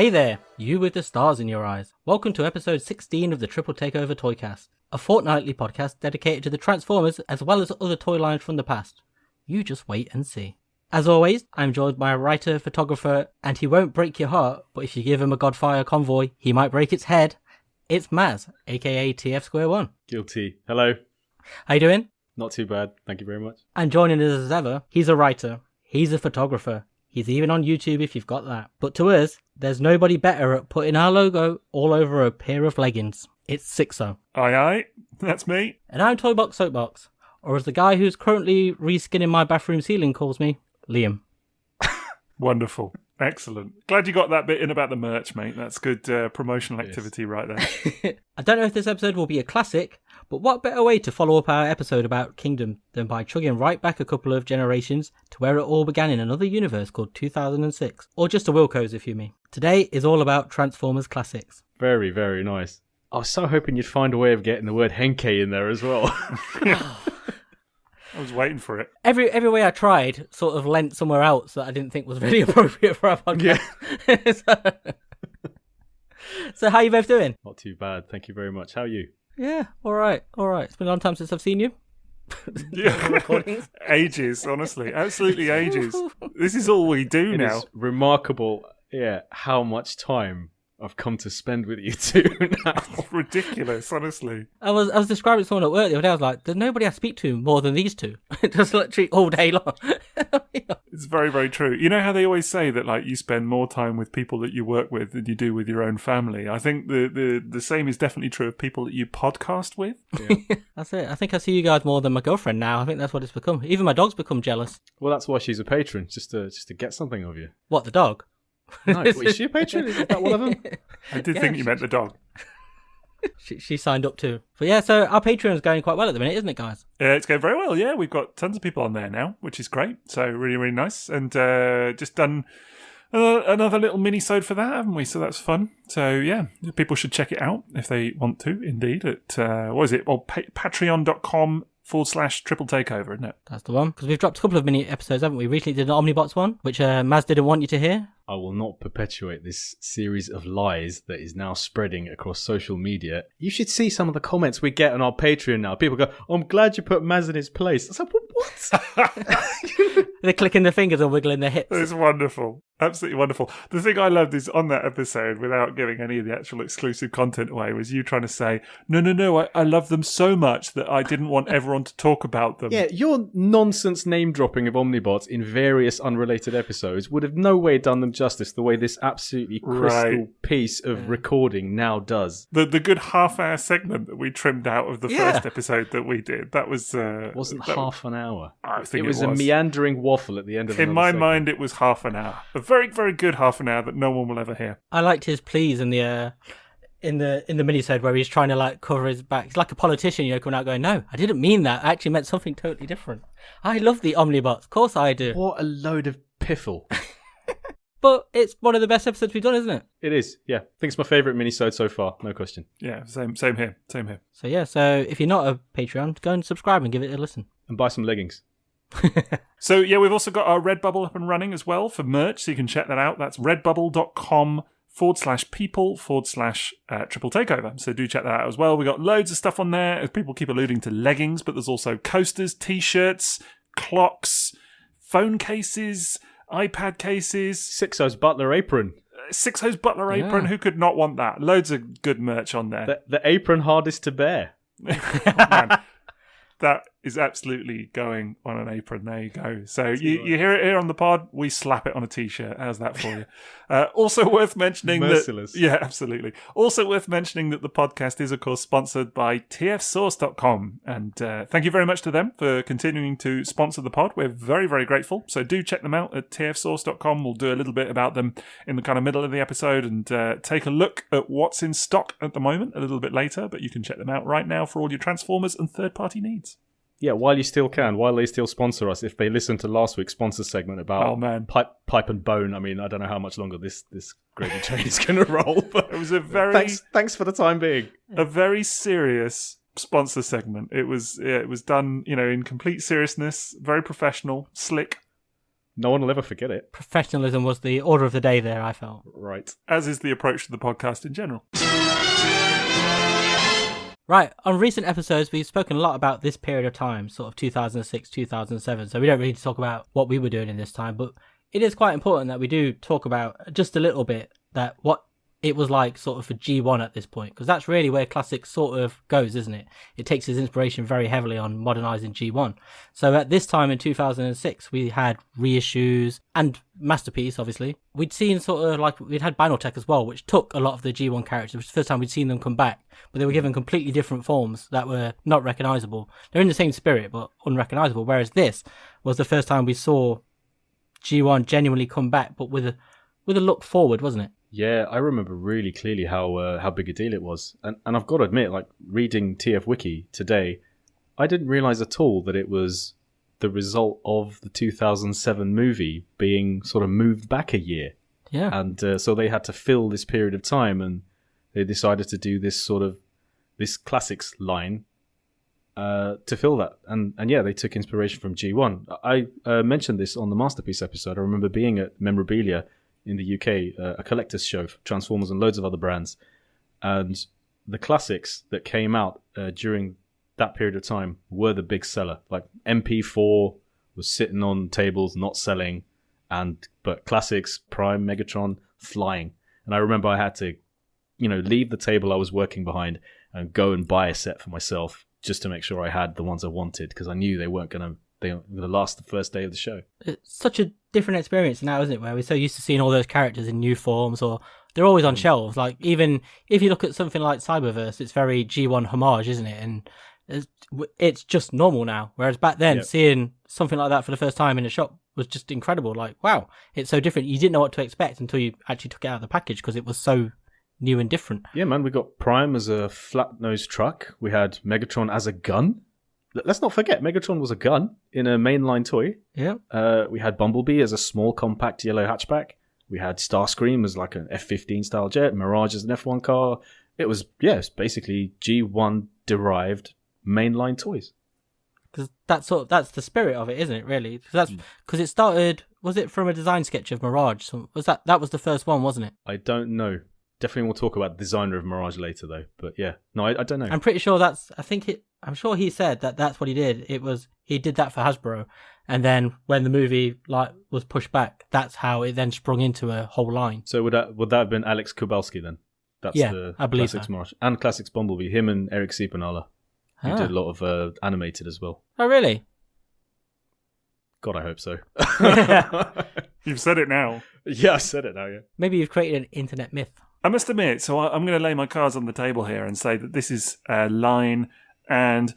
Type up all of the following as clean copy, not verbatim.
Hey there, you with the stars in your eyes. Welcome to episode 16 of the Triple Takeover Toycast, a fortnightly podcast dedicated to the Transformers as well as other toy lines from the past. You just wait and see. As always, I'm joined by a writer, photographer, and he won't break your heart, but if you give him a Godfire convoy, he might break its head. It's M.A.S.K, aka TFsquareone. Guilty. Hello. How you doing? Not too bad, thank you very much. And joining us as ever, he's a writer, he's a photographer, he's even on YouTube if you've got that. But to us, there's nobody better at putting our logo all over a pair of leggings. It's Sixo. Aye, that's me. And I'm Toybox Soapbox, or as the guy who's currently reskinning my bathroom ceiling calls me, Liam. Wonderful. Excellent. Glad you got that bit in about the merch, mate. That's good promotional activity right there. I don't know if this episode will be a classic, but what better way to follow up our episode about Kingdom than by chugging right back a couple of generations to where it all began in another universe called 2006, or just a Wilco's if you mean. Today is all about Transformers classics. Very, very nice. I was so hoping you'd find a way of getting the word Henke in there as well. I was waiting for it. Every way I tried sort of lent somewhere else that I didn't think was really appropriate for our podcast. Yeah. So how you both doing? Not too bad, thank you very much. How are you? Yeah, all right. It's been a long time since I've seen you. Yeah. Ages, honestly. Absolutely ages. This is all we do now. It's remarkable, how much time I've come to spend with you two now. It's ridiculous, honestly. I was describing someone at work the other day. I was like, there's nobody I speak to more than these two. Just literally all day long. It's very, very true. You know how they always say that like you spend more time with people that you work with than you do with your own family? I think the same is definitely true of people that you podcast with. Yeah. That's it. I think I see you guys more than my girlfriend now. I think that's what it's become. Even my dog's become jealous. Well, that's why she's a patron, just to get something of you. What, the dog? No, is she a patron? Is that one of them? I did think you meant the dog. She signed up too. But yeah, so our Patreon is going quite well at the minute, isn't it, guys? It's going very well, yeah. We've got tons of people on there now, which is great. So really, really nice. And just done another little mini-sode for that, haven't we? So that's fun. So yeah, people should check it out if they want to, indeed. At, what is it? Well, patreon.com/triple takeover, isn't it? That's the one. Because we've dropped a couple of mini episodes, haven't we? Recently did an Omnibots one, which M.A.S. didn't want you to hear. I will not perpetuate this series of lies that is now spreading across social media. You should see some of the comments we get on our Patreon now. People go, I'm glad you put Maz in his place. I was like, what? They're clicking their fingers and wiggling their hips. It's wonderful. Absolutely wonderful. The thing I loved is on that episode, without giving any of the actual exclusive content away, was you trying to say, no, I love them so much that I didn't want everyone to talk about them. Yeah, your nonsense name-dropping of Omnibots in various unrelated episodes would have no way done them justice the way this absolutely crystal piece of recording now does. The good half-hour segment that we trimmed out of the first episode that we did, that was... wasn't half an hour. I think it was a meandering waffle at the end of the In my mind, it was half an hour. A very, very good half an hour that no one will ever hear. I liked his pleas in the minisode where he's trying to like cover his back. He's like a politician, coming out going, no, I didn't mean that. I actually meant something totally different. I love the Omnibots. Of course I do. What a load of piffle. But it's one of the best episodes we've done, isn't it? It is, yeah. I think it's my favourite minisode so far, no question. Yeah, same here. So yeah, so if you're not a Patreon, go and subscribe and give it a listen. And buy some leggings. So yeah, we've also got our Redbubble up and running as well for merch, so you can check that out. That's redbubble.com/people/triple takeover. So do check that out as well. We've got loads of stuff on there, as people keep alluding to leggings, but there's also coasters, t-shirts, clocks, phone cases, iPad cases. Sixo's butler apron. Sixo's butler apron, who could not want that? Loads of good merch on there. The apron hardest to bear. Man, that is absolutely going on an apron. There you go. So you hear it here on the pod, we slap it on a t-shirt. How's that for you? Also worth mentioning Merciless. Yeah, absolutely. Also worth mentioning that the podcast is, of course, sponsored by tfsource.com. And thank you very much to them for continuing to sponsor the pod. We're very, very grateful. So do check them out at tfsource.com. We'll do a little bit about them in the kind of middle of the episode and take a look at what's in stock at the moment a little bit later. But you can check them out right now for all your Transformers and third-party needs. Yeah, while you still can, while they still sponsor us, if they listen to last week's sponsor segment about pipe and bone, I mean, I don't know how much longer this gravy train is going to roll. But it was a very thanks for the time being. A very serious sponsor segment. It was done, in complete seriousness, very professional, slick. No one will ever forget it. Professionalism was the order of the day there, I felt. Right. As is the approach to the podcast in general. Right, on recent episodes, we've spoken a lot about this period of time, sort of 2006, 2007, so we don't really talk about what we were doing in this time, but it is quite important that we do talk about just a little bit that what it was like sort of for G1 at this point, because that's really where Classics sort of goes, isn't it? It takes its inspiration very heavily on modernising G1. So at this time in 2006, we had reissues and Masterpiece, obviously. We'd seen sort of like, we'd had Banaltech as well, which took a lot of the G1 characters. It was the first time we'd seen them come back, but they were given completely different forms that were not recognisable. They're in the same spirit, but unrecognisable, whereas this was the first time we saw G1 genuinely come back, but with a look forward, wasn't it? Yeah, I remember really clearly how big a deal it was. And I've got to admit, like, reading TF Wiki today, I didn't realise at all that it was the result of the 2007 movie being sort of moved back a year. Yeah. And so they had to fill this period of time, and they decided to do this Classics line to fill that. And yeah, they took inspiration from G1. I mentioned this on the Masterpiece episode. I remember being at Memorabilia in the UK, a collector's show for Transformers and loads of other brands. And the classics that came out during that period of time were the big seller. Like MP4 was sitting on tables, not selling, but classics, Prime, Megatron, flying. And I remember I had to, leave the table I was working behind and go and buy a set for myself just to make sure I had the ones I wanted, because I knew they weren't going to last the first day of the show. It's such a different experience now, isn't it, where we're so used to seeing all those characters in new forms, or they're always on shelves. Like, even if you look at something like Cyberverse, it's very G1 homage, isn't it? And it's just normal now, whereas back then, seeing something like that for the first time in a shop was just incredible. Like, wow, it's so different. You didn't know what to expect until you actually took it out of the package, because it was so new and different. Yeah, man, we got Prime as a flat-nosed truck. We had Megatron as a gun. Let's not forget, Megatron was a gun in a mainline toy. Yeah. We had Bumblebee as a small, compact yellow hatchback. We had Starscream as like an F-15 style jet. Mirage as an F1 car. It was, it's basically G1 derived mainline toys. Because that's the spirit of it, isn't it? Really, because it started. Was it from a design sketch of Mirage? So that was the first one, wasn't it? I don't know. Definitely we'll talk about the designer of Mirage later, though. But yeah, no, I don't know. I'm pretty sure I'm sure he said that's what he did. He did that for Hasbro, and then when the movie was pushed back, that's how it then sprung into a whole line. So would that have been Alex Kubalski then? That's the I believe Classics so. Mirage and Classics Bumblebee. Him and Eric Siepenhaler. He did a lot of animated as well. Oh, really? God, I hope so. You've said it now. Yeah, I said it now. Yeah. Maybe you've created an internet myth. I must admit, so I'm going to lay my cards on the table here and say that this is a line, and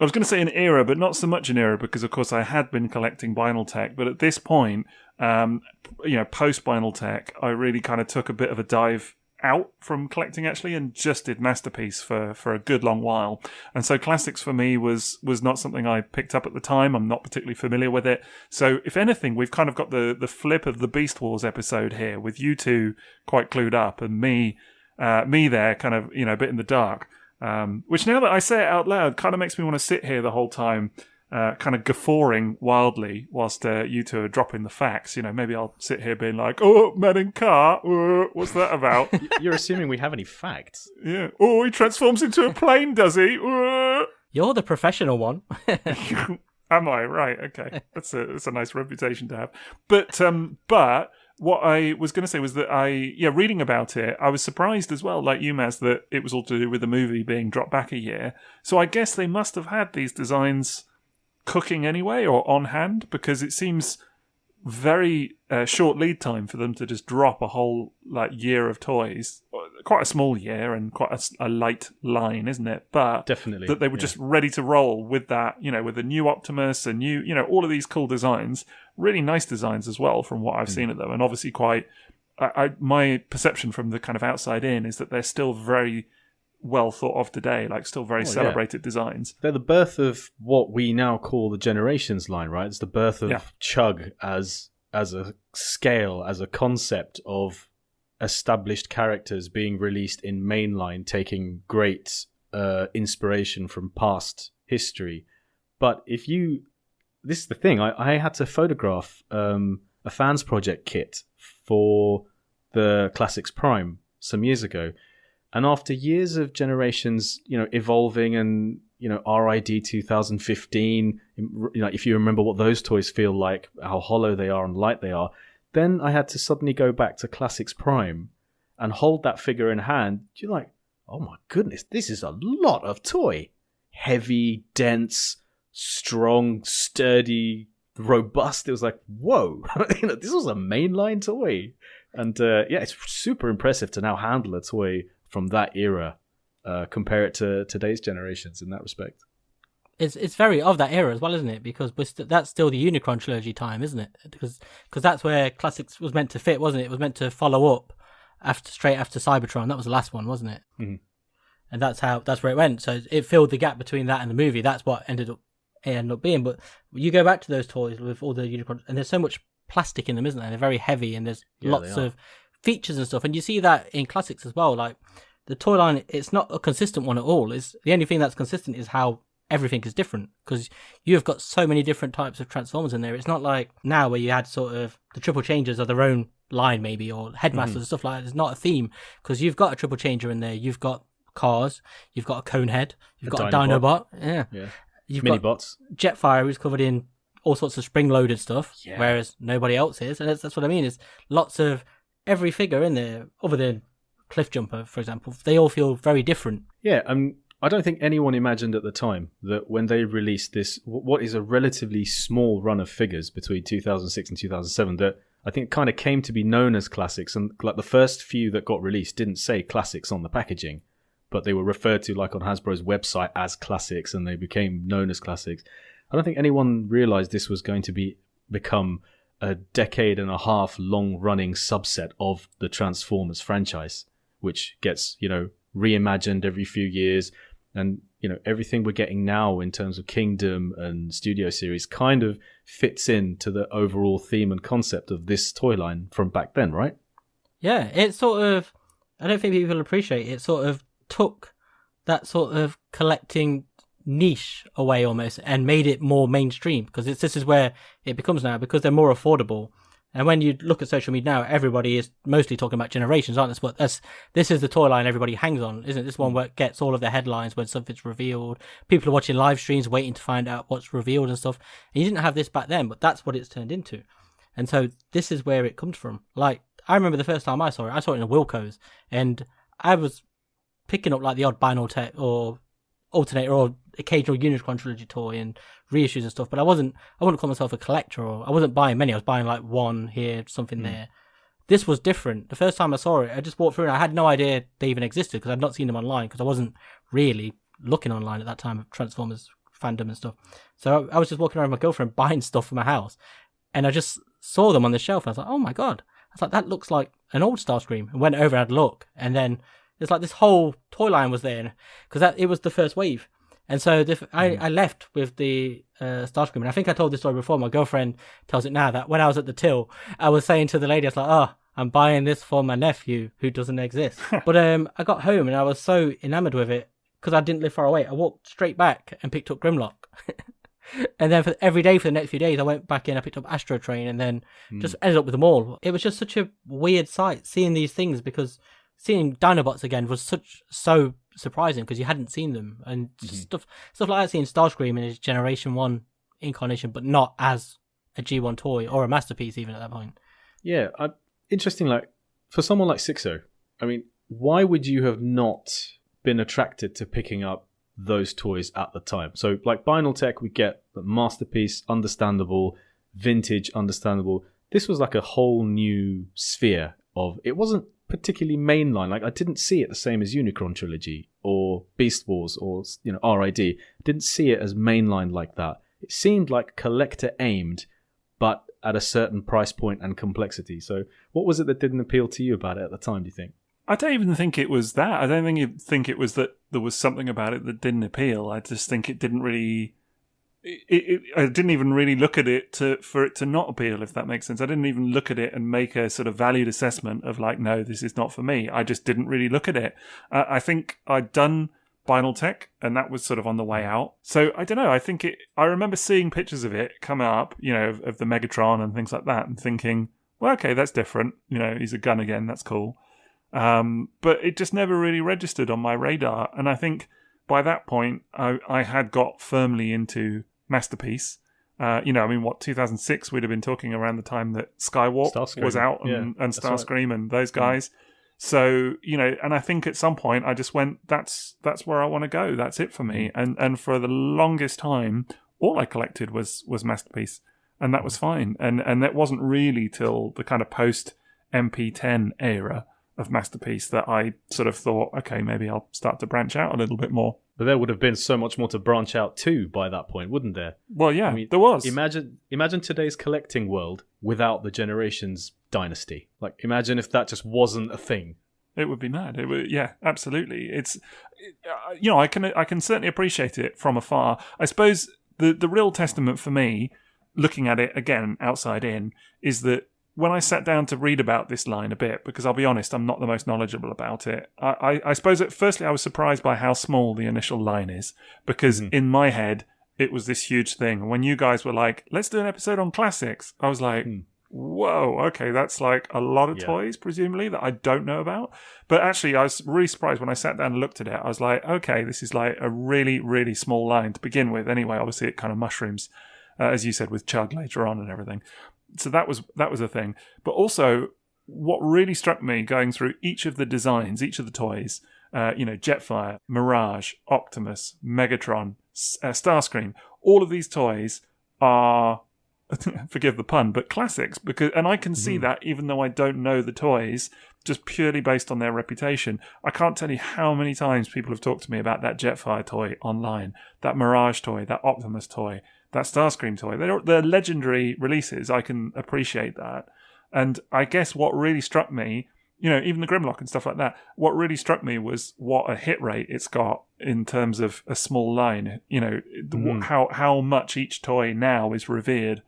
I was going to say an era, but not so much an era, because of course I had been collecting Banaltech, but at this point, post Banaltech, I really kind of took a bit of a dive out from collecting actually, and just did Masterpiece for a good long while. And so Classics for me was not something I picked up at the time. I'm not particularly familiar with it. So if anything, we've kind of got the flip of the Beast Wars episode here, with you two quite clued up and me there kind of, a bit in the dark. Which, now that I say it out loud, kind of makes me want to sit here the whole time, kind of guffawing wildly whilst you two are dropping the facts. Maybe I'll sit here being like, "Oh, man in car, what's that about?" You're assuming we have any facts. Yeah. Oh, he transforms into a plane, does he? You're the professional one. Am I? Right. Okay. That's a nice reputation to have. But what I was going to say was that reading about it, I was surprised as well, like you, M.A.S., that it was all to do with the movie being dropped back a year. So I guess they must have had these designs cooking anyway, or on hand, because it seems very short lead time for them to just drop a whole year of toys. Quite a small year and quite a light line, isn't it? But definitely that they were just ready to roll with that, with the new Optimus and new, all of these cool designs, really nice designs as well from what I've seen of them, and obviously quite. My perception from the kind of outside in is that they're still very well thought of today, still very celebrated designs. They're the birth of what we now call the Generations line, right? It's the birth of Chug as a scale, as a concept of established characters being released in mainline, taking great inspiration from past history. But if you this is the thing. I had to photograph a fans project kit for the Classics Prime some years ago. And after years of generations, evolving and, RID 2015, if you remember what those toys feel like, how hollow they are and light they are, then I had to suddenly go back to Classics Prime and hold that figure in hand. You're like, oh my goodness, this is a lot of toy. Heavy, dense, strong, sturdy, robust. It was like, whoa, this was a mainline toy. And it's super impressive to now handle a toy from that era, compare it to today's generations in that respect. It's very of that era as well, isn't it? Because that's still the Unicron trilogy time, isn't it? Because that's where Classics was meant to fit, wasn't it? It was meant to follow up straight after Cybertron. That was the last one, wasn't it? Mm-hmm. And that's where it went. So it filled the gap between that and the movie. That's what ended up being. But you go back to those toys with all the Unicron, and there's so much plastic in them, isn't there? They're very heavy, and there's lots of features and stuff. And you see that in Classics as well. Like the toy line, it's not a consistent one at all. It's the only thing that's consistent is how everything is different, because you've got so many different types of Transformers in there. It's not like now where you had sort of the triple changers are their own line maybe, or headmasters and stuff like that. It's not a theme, because you've got a triple changer in there. You've got cars, you've got a Conehead, you've got a Dinobot. Yeah. You've Mini-bots. got Jetfire, who's covered in all sorts of spring-loaded stuff, whereas nobody else is. And that's what I mean, is lots of every figure in there, other than Cliffjumper, for example, they all feel very different. Yeah, I don't think anyone imagined at the time that when they released this, what is a relatively small run of figures between 2006 and 2007, that I think kind of came to be known as Classics. And like the first few that got released didn't say Classics on the packaging, but they were referred to like on Hasbro's website as Classics, and they became known as Classics. I don't think anyone realized this was going to become a decade and a half long running subset of the Transformers franchise, which gets, reimagined every few years. And, everything we're getting now in terms of Kingdom and Studio Series kind of fits into the overall theme and concept of this toy line from back then, right? Yeah, it sort of, I don't think people appreciate it, sort of took that sort of collecting niche away almost and made it more mainstream, because this is where it becomes now, because they're more affordable. And when you look at social media now, everybody is mostly talking about generations, aren't they? This is the toy line everybody hangs on, isn't it? This one where it gets all of their headlines when something's revealed. People are watching live streams waiting to find out what's revealed and stuff. And you didn't have this back then, but that's what it's turned into. And so this is where it comes from. Like, I remember the first time I saw it in a Wilco's, and I was picking up like the odd Binotech or Alternator or occasional Unicron trilogy toy and reissues and stuff, but I wouldn't call myself a collector, or I wasn't buying many. I was buying like one here, something there. This was different. The first time I saw it, I just walked through and I had no idea they even existed, because I'd not seen them online, because I wasn't really looking online at that time of Transformers fandom and stuff. So I was just walking around with my girlfriend buying stuff for my house, and I just saw them on the shelf and I was like, oh my god. I was like, that looks like an old Starscream, and went over and had a look, and then it's like this whole toy line was there, because it was the first wave. And so I left with the Starscream, and I think I told this story before. My girlfriend tells it now, that when I was at the till, I was saying to the lady, I was like, oh, I'm buying this for my nephew who doesn't exist. But I got home and I was so enamored with it, because I didn't live far away. I walked straight back and picked up Grimlock. And then every day for the next few days, I went back in, I picked up Astro Train, and then just ended up with them all. It was just such a weird sight seeing these things, because seeing Dinobots again was so surprising, because you hadn't seen them, and stuff like that. Seeing Starscream in his Generation 1 incarnation, but not as a G1 toy or a masterpiece even at that point. Yeah, interesting. Like, for someone like Sixo, I mean, why would you have not been attracted to picking up those toys at the time? So, like Binotech, we get the masterpiece, understandable, vintage, understandable. This was like a whole new sphere of. It wasn't particularly mainline. Like, I didn't see it the same as Unicron trilogy or Beast Wars or RID. I didn't see it as mainline like that. It seemed like collector aimed, but at a certain price point and complexity. So what was it that didn't appeal to you about it at the time, do you think? I don't even think it was that. I don't think it was that there was something about it that didn't appeal. I just think it didn't really. I didn't even really look at it for it to not appeal, if that makes sense. I didn't even look at it and make a sort of valued assessment of like, no, this is not for me. I just didn't really look at it. I think I'd done Tech, and that was sort of on the way out. So I don't know. I remember seeing pictures of it come up, of the Megatron and things like that, and thinking, well, okay, that's different. He's a gun again. That's cool. But it just never really registered on my radar. And I think by that point, I had got firmly into Masterpiece. 2006, we'd have been talking around the time that Skywarp was out and Starscream and those guys. So, and I think at some point I just went, that's where I want to go. That's it for me. And for the longest time, all I collected was Masterpiece. And that was fine. And it wasn't really till the kind of post MP10 era of Masterpiece that I sort of thought, okay, maybe I'll start to branch out a little bit more. But there would have been so much more to branch out to by that point, wouldn't there? Well, yeah, there was. Imagine today's collecting world without the Generations dynasty. Like, imagine if that just wasn't a thing. It would be mad. It would, yeah, absolutely. I can certainly appreciate it from afar. I suppose the real testament for me, looking at it again outside in, is that when I sat down to read about this line a bit, because I'll be honest, I'm not the most knowledgeable about it, I suppose firstly I was surprised by how small the initial line is, because in my head, it was this huge thing. And when you guys were like, let's do an episode on classics, I was like, whoa, okay, that's like a lot of toys, presumably, that I don't know about. But actually, I was really surprised when I sat down and looked at it. I was like, okay, this is like a really, really small line to begin with. Anyway, obviously it kind of mushrooms, as you said, with Chug later on and everything. So that was a thing. But also, what really struck me going through each of the designs, each of the toys, Jetfire, Mirage, Optimus, Megatron, Starscream, all of these toys are, forgive the pun, but classics. And I can see that even though I don't know the toys, just purely based on their reputation. I can't tell you how many times people have talked to me about that Jetfire toy online, that Mirage toy, that Optimus toy, that Starscream toy. They're legendary releases. I can appreciate that. And I guess what really struck me, even the Grimlock and stuff like that, what really struck me was what a hit rate it's got in terms of a small line. How much each toy now is revered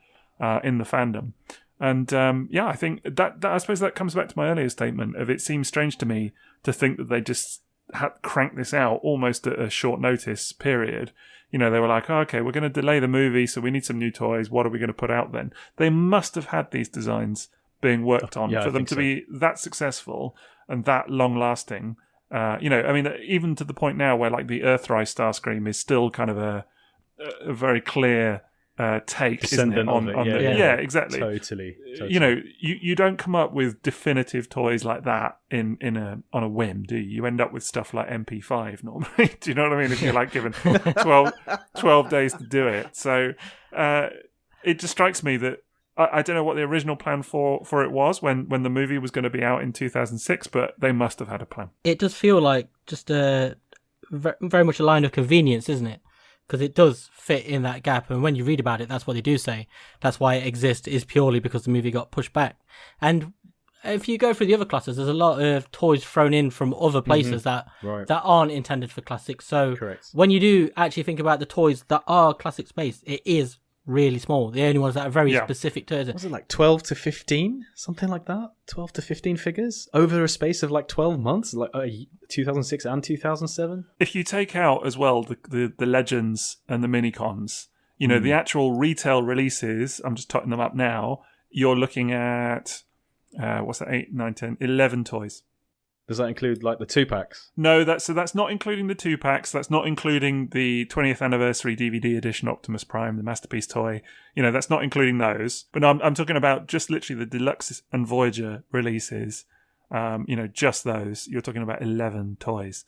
in the fandom. And I think that I suppose that comes back to my earlier statement of it seems strange to me to think that they just had cranked this out almost at a short notice period. They were like, oh, okay, we're going to delay the movie, so we need some new toys. What are we going to put out then? They must have had these designs being worked on for them to be that successful and that long-lasting. Even to the point now where like the Earthrise Starscream is still kind of a very clear take, isn't it? Exactly. Totally. You don't come up with definitive toys like that on a whim, do you? You end up with stuff like MP5 normally. Do you know what I mean? If you're like given 12 days to do it. So it just strikes me that I don't know what the original plan for it was when the movie was going to be out in 2006, but they must have had a plan. It does feel like just very much a line of convenience, isn't it? Because it does fit in that gap, and when you read about it, that's what they do say. That's why it exists, is purely because the movie got pushed back. And if you go through the other classes, there's a lot of toys thrown in from other places that aren't intended for classics. So when you do actually think about the toys that are classics based, it is really small. The only ones that are very specific to it. Was it like 12 to 15? Something like that? 12 to 15 figures? Over a space of like 12 months? Like 2006 and 2007? If you take out as well the Legends and the Minicons, the actual retail releases, I'm just totting them up now, you're looking at, 8, 9, 10, 11 toys. Does that include like the 2-packs? No, that's not including the 2-packs. That's not including the 20th anniversary DVD edition Optimus Prime, the Masterpiece toy. That's not including those. But no, I'm talking about just literally the Deluxe and Voyager releases. Just those. You're talking about 11 toys,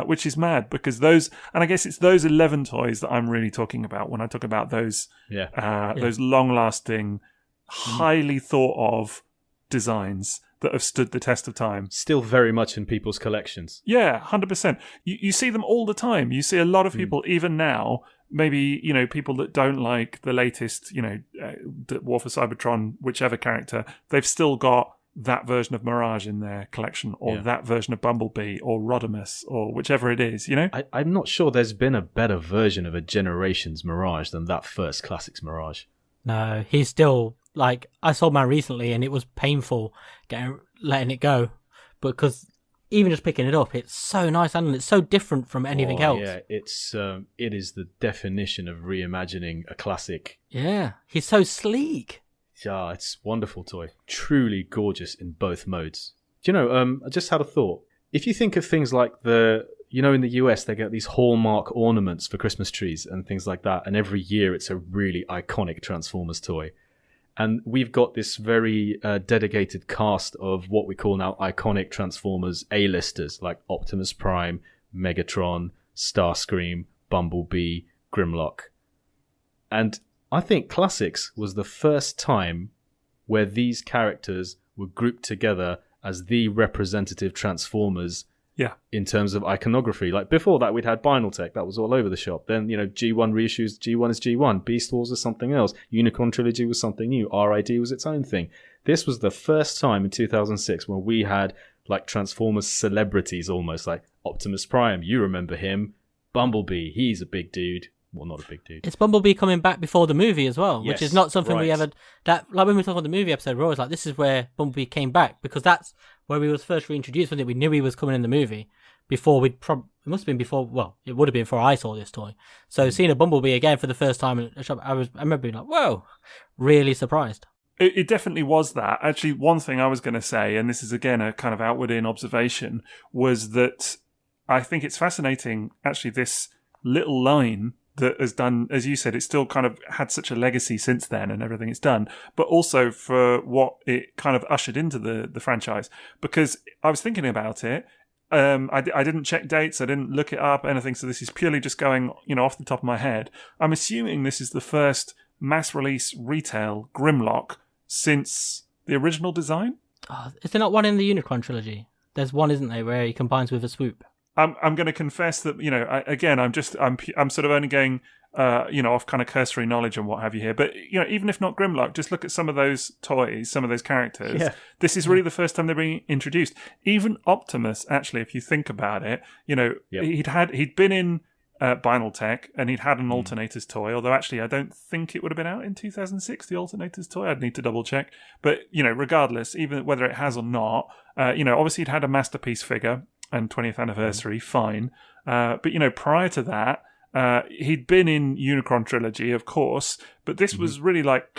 which is mad because those, and I guess it's those 11 toys that I'm really talking about when I talk about those, those long-lasting, highly thought of designs that have stood the test of time. Still very much in people's collections. Yeah, 100%. You see them all the time. You see a lot of people, even now, maybe, people that don't like the latest, War for Cybertron, whichever character, they've still got that version of Mirage in their collection, or that version of Bumblebee, or Rodimus, or whichever it is, I'm not sure there's been a better version of a Generations Mirage than that first Classics Mirage. No, he's still... Like, I sold mine recently and it was painful letting it go because even just picking it up, it's so nice and it's so different from anything else. Yeah, it is the definition of reimagining a classic. Yeah, he's so sleek. Yeah, it's a wonderful toy. Truly gorgeous in both modes. Do you know, I just had a thought. If you think of things like in the US, they get these hallmark ornaments for Christmas trees and things like that. And every year it's a really iconic Transformers toy. And we've got this very dedicated cast of what we call now iconic Transformers A-listers, like Optimus Prime, Megatron, Starscream, Bumblebee, Grimlock. And I think Classics was the first time where these characters were grouped together as the representative Transformers in terms of iconography. Like before that, we'd had Binaltech. That was all over the shop. Then, G1 reissues. G1 is G1. Beast Wars was something else. Unicron Trilogy was something new. RID was its own thing. This was the first time in 2006 when we had like Transformers celebrities almost, like Optimus Prime. You remember him. Bumblebee. He's a big dude. Well, not a big dude. It's Bumblebee coming back before the movie as well, Yes, which is not something we ever... Like when we talked about the movie episode, we're always like, this is where Bumblebee came back, because that's where he was first reintroduced, wasn't it? We knew he was coming in the movie before it must have been before... Well, it would have been before I saw this toy. So seeing a Bumblebee again for the first time in a shop, I remember being like, whoa, really surprised. It definitely was that. Actually, one thing I was going to say, and this is again a kind of outward-in observation, was that I think it's fascinating, actually, this little line that has done, as you said, it's still kind of had such a legacy since then and everything it's done, but also for what it kind of ushered into the franchise. Because I was thinking about it, I didn't check dates, I didn't look it up, anything, so this is purely just going, off the top of my head. I'm assuming this is the first mass release retail Grimlock since the original design. Oh, is there not one in the Unicron trilogy? There's one, isn't there, where he combines with a swoop? I'm going to confess that I'm sort of only going off kind of cursory knowledge and what have you here. But even if not Grimlock, just look at some of those toys, some of those characters. Yeah. This is really the first time they're being introduced. Even Optimus, actually, if you think about it, he'd been in Binaltech and he'd had an Alternators toy. Although actually, I don't think it would have been out in 2006. The Alternators toy, I'd need to double check. But regardless, even whether it has or not, obviously he'd had a Masterpiece figure. And 20th anniversary, fine. But, prior to that, he'd been in Unicron Trilogy, of course, but this was really like,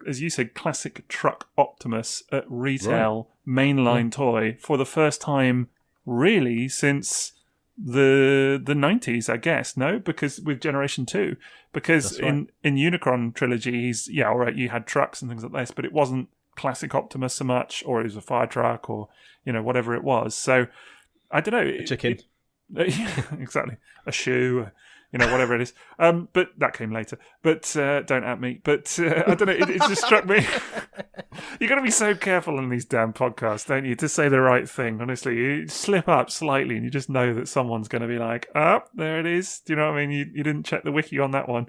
as you said, classic truck Optimus at retail, mainline toy for the first time, really, since the 90s, I guess, no? Because with Generation 2. Because in Unicron Trilogy, he's, all right, you had trucks and things like this, but it wasn't classic Optimus so much, or it was a fire truck, or, whatever it was. So, I don't know. A chicken. Exactly. A shoe, whatever it is. But that came later. But don't at me. But I don't know. It just struck me. You got to be so careful on these damn podcasts, don't you, to say the right thing. Honestly, you slip up slightly and you just know that someone's going to be like, there it is. Do you know what I mean? You didn't check the wiki on that one.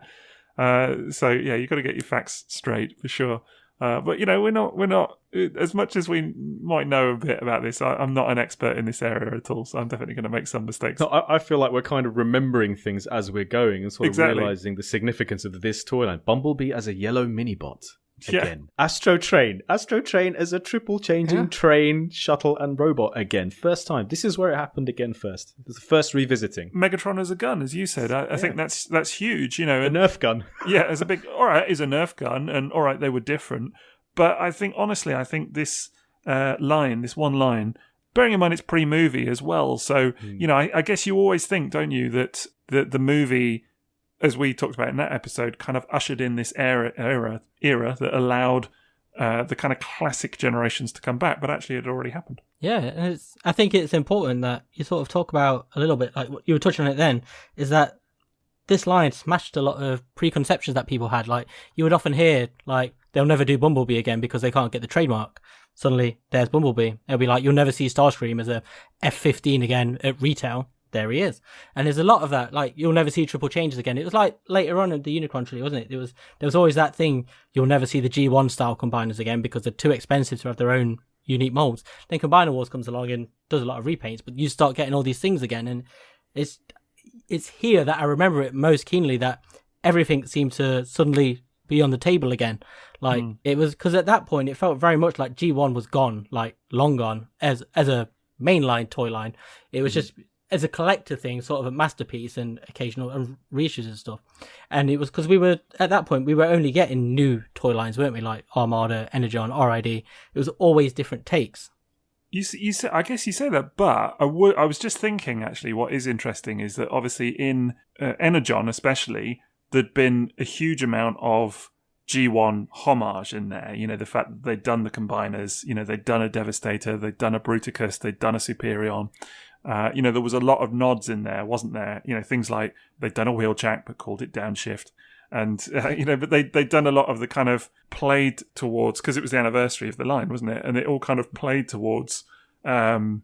So, yeah, you got to get your facts straight for sure. But we're not as much as we might know a bit about this. I'm not an expert in this area at all, so I'm definitely going to make some mistakes. No, I feel like we're kind of remembering things as we're going and sort of realizing the significance of this toy line. Bumblebee as a yellow mini-bot. Again. Yeah. Astro Train as a triple changing train, shuttle, and robot again. First time. This is where it happened again first. It was the first revisiting. Megatron as a gun, as you said. I think that's huge. A Nerf gun. Yeah, as a big. All right, is a Nerf gun, and all right, they were different. But I think this this one line, bearing in mind it's pre-movie as well. So I guess you always think, don't you, that the movie, as we talked about in that episode, kind of ushered in this era that allowed the kind of classic generations to come back, but actually it had already happened. Yeah, and I think it's important that you sort of talk about a little bit, like what you were touching on it then, is that this line smashed a lot of preconceptions that people had. Like, you would often hear, like, they'll never do Bumblebee again because they can't get the trademark. Suddenly, there's Bumblebee. It'll be like, you'll never see Starscream as a F-15 again at retail. There he is. And there's a lot of that. Like, you'll never see triple changes again. It was like later on in the Unicron trilogy, wasn't it? There was always that thing, you'll never see the G1 style combiners again because they're too expensive to have their own unique molds. Then Combiner Wars comes along and does a lot of repaints, but you start getting all these things again. And it's here that I remember it most keenly, that everything seemed to suddenly be on the table again. Like, it was, because at that point it felt very much like G1 was gone, like long gone as a mainline toy line. It was just as a collector thing, sort of a masterpiece and occasional reissues and stuff. And it was because we were, at that point, we were only getting new toy lines, weren't we? Like Armada, Energon, RID. It was always different takes. You say, I guess you say that, but I was just thinking, actually, what is interesting is that obviously in Energon especially, there'd been a huge amount of G1 homage in there. You know, the fact that they'd done the Combiners, you know, they'd done a Devastator, they'd done a Bruticus, they'd done a Superion. You know, there was a lot of nods in there, wasn't there? You know, things like they'd done a Wheeljack but called it Downshift. And, you know, but they'd done a lot of the kind of played towards, because it was the anniversary of the line, wasn't it? And it all kind of played towards a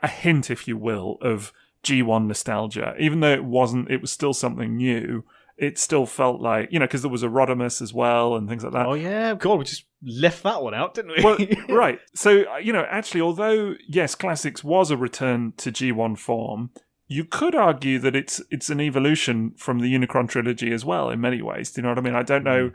hint, if you will, of G1 nostalgia. Even though it was still something new. It still felt like, you know, because there was a Rodimus as well and things like that. Oh, yeah. God, we just left that one out, didn't we? Well, right. So, you know, actually, although, yes, Classics was a return to G1 form, you could argue that it's an evolution from the Unicron trilogy as well, in many ways. Do you know what I mean? I don't know.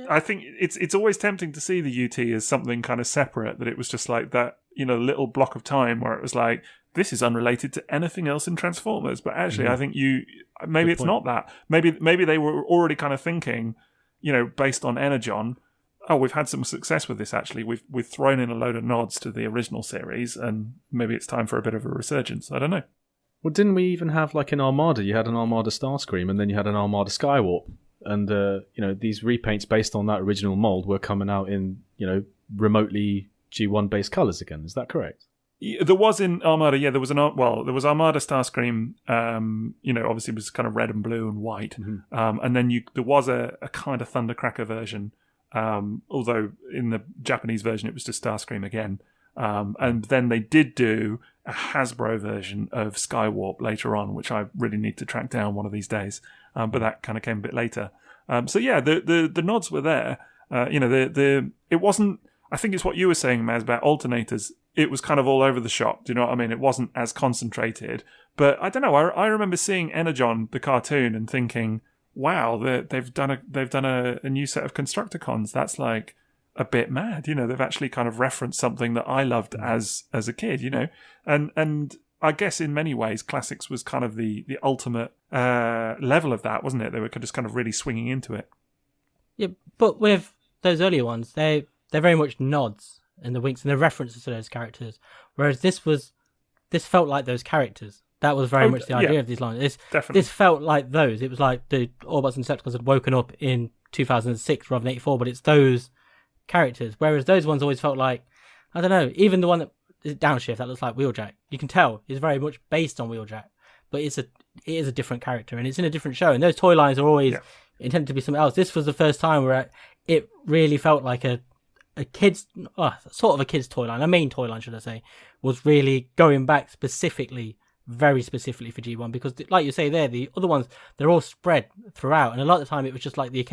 I think it's always tempting to see the UT as something kind of separate, that it was just like that, you know, little block of time where it was like, this is unrelated to anything else in Transformers. But actually, I think maybe it's not that. Maybe they were already kind of thinking, you know, based on Energon, oh, we've had some success with this, actually. We've thrown in a load of nods to the original series, and maybe it's time for a bit of a resurgence. I don't know. Well, didn't we even have, like, an Armada? You had an Armada Starscream, and then you had an Armada Skywarp. And, you know, these repaints based on that original mold were coming out in, you know, remotely G1-based colours again. Is that correct? There was in Armada, there was there was Armada Starscream, you know, obviously it was kind of red and blue and white. And then there was a kind of Thundercracker version, although in the Japanese version it was just Starscream again. And then they did do a Hasbro version of Skywarp later on, which I really need to track down one of these days. But that kind of came a bit later. So yeah, the nods were there. You know, it wasn't, I think it's what you were saying, Maz, about alternators. It was kind of all over the shop. Do you know what I mean? It wasn't as concentrated. But I don't know. I remember seeing Energon, the cartoon, and thinking, wow, they've done a new set of Constructicons. That's like a bit mad. You know, they've actually kind of referenced something that I loved as a kid, you know. And I guess in many ways, Classics was kind of the ultimate level of that, wasn't it? They were just kind of really swinging into it. Yeah, but with those earlier ones, they're very much nods and the winks and the references to those characters. Whereas this felt like those characters. That was very much the idea of these lines. This felt like those. It was like the Autobots and Decepticons had woken up in 2006 rather than 84, but it's those characters. Whereas those ones always felt like, I don't know, even the one that is Downshift that looks like Wheeljack, you can tell is very much based on Wheeljack, but it is a different character and it's in a different show. And those toy lines are always intended to be something else. This was the first time where it really felt like a kid's, sort of a kid's toy line, a main toy line, should I say, was really going back very specifically for G1, because like you say there, the other ones, they're all spread throughout, and a lot of the time it was just like the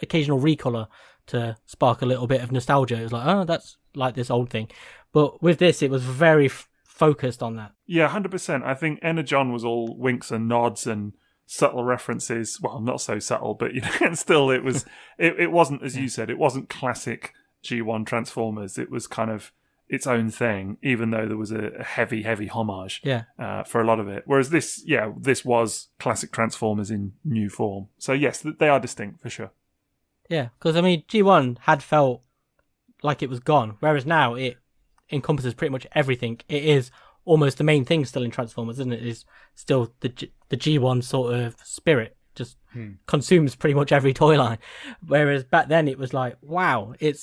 occasional recolor to spark a little bit of nostalgia. It was like, oh, that's like this old thing. But with this, it was very focused on that. Yeah, 100%. I think Energon was all winks and nods and subtle references. Well, not so subtle, but you know, and still it was, it wasn't, as you said, it wasn't classic G1 Transformers. It was kind of its own thing, even though there was a heavy homage for a lot of it. Whereas this was classic Transformers in new form. So yes, they are distinct for sure. Yeah, because I mean, G1 had felt like it was gone, whereas now it encompasses pretty much everything. It is almost the main thing still in Transformers, isn't it? It is still the G1 sort of spirit, just consumes pretty much every toy line. Whereas back then it was like, wow, it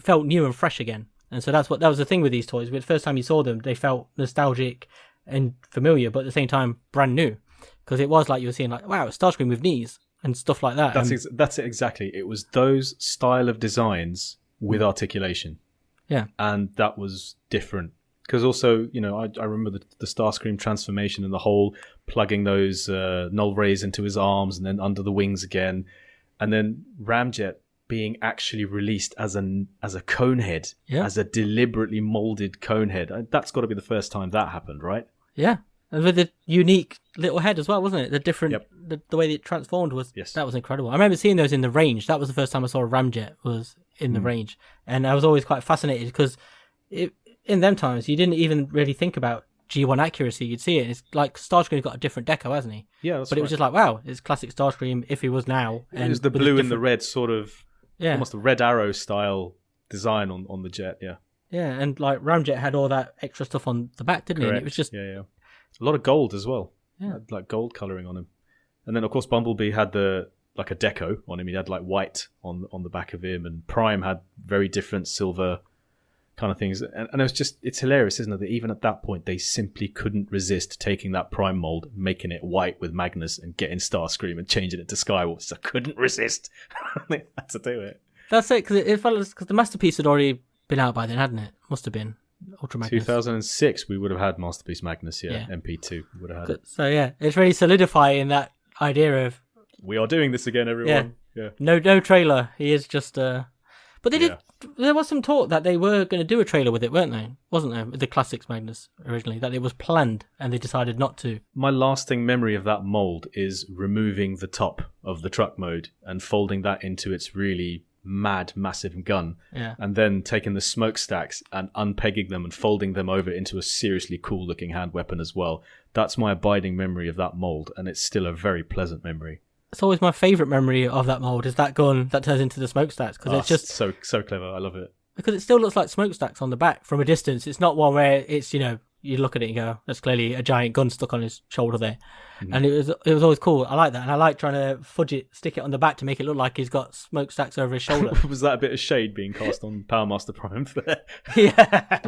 felt new and fresh again. And so that was the thing with these toys. The first time you saw them, they felt nostalgic and familiar, but at the same time brand new, because it was like you were seeing like, wow, Starscream with knees and stuff like that. That's it exactly. It was those style of designs with articulation. Yeah. And that was different. Because also, you know, I remember the Starscream transformation and the whole plugging those null rays into his arms and then under the wings again. And then Ramjet being actually released as a cone head, as a deliberately molded cone head. That's got to be the first time that happened, right? Yeah. And with the unique little head as well, wasn't it? The different, the way that it transformed that was incredible. I remember seeing those in the range. That was the first time I saw a Ramjet was in the range. And I was always quite fascinated because in them times, you didn't even really think about G1 accuracy. You'd see it. It's like Starscream's got a different deco, hasn't he? Yeah, that's But it was just like, wow, it's classic Starscream if he was now. It was the blue and the red sort of, almost a Red Arrow style design on the jet, yeah. Yeah, and like Ramjet had all that extra stuff on the back, didn't he? And it was just... Yeah. A lot of gold as well. Yeah. Had, like gold colouring on him. And then, of course, Bumblebee had like a deco on him. He had like white on the back of him, and Prime had very different silver kind of things. And it's hilarious, isn't it? That even at that point, they simply couldn't resist taking that Prime mold, making it white with Magnus, and getting Starscream and changing it to Skywalker. I couldn't resist. They had to do it. That's it, because it felt because the Masterpiece had already been out by then, hadn't it? Must have been Ultra Magnus. 2006, we would have had Masterpiece Magnus, yeah. MP2, we would have had it. So yeah, it's really solidifying that idea of... We are doing this again, everyone. Yeah. No trailer. He is just... But they did... There was some talk that they were going to do a trailer with it, weren't they? Wasn't there? With the Classics Magnus originally. That it was planned and they decided not to. My lasting memory of that mold is removing the top of the truck mode and folding that into its really mad, massive gun. Yeah. And then taking the smokestacks and unpegging them and folding them over into a seriously cool looking hand weapon as well. That's my abiding memory of that mold, and it's still a very pleasant memory. It's always my favourite memory of that mold is that gun that turns into the smokestacks, because it's just so clever. I love it because it still looks like smokestacks on the back from a distance. It's not one where it's you look at it and go, that's clearly a giant gun stuck on his shoulder there. And it was always cool. I like that, and I like trying to fudge it, stick it on the back to make it look like he's got smokestacks over his shoulder. Was that a bit of shade being cast on Power Master Prime there? Yeah.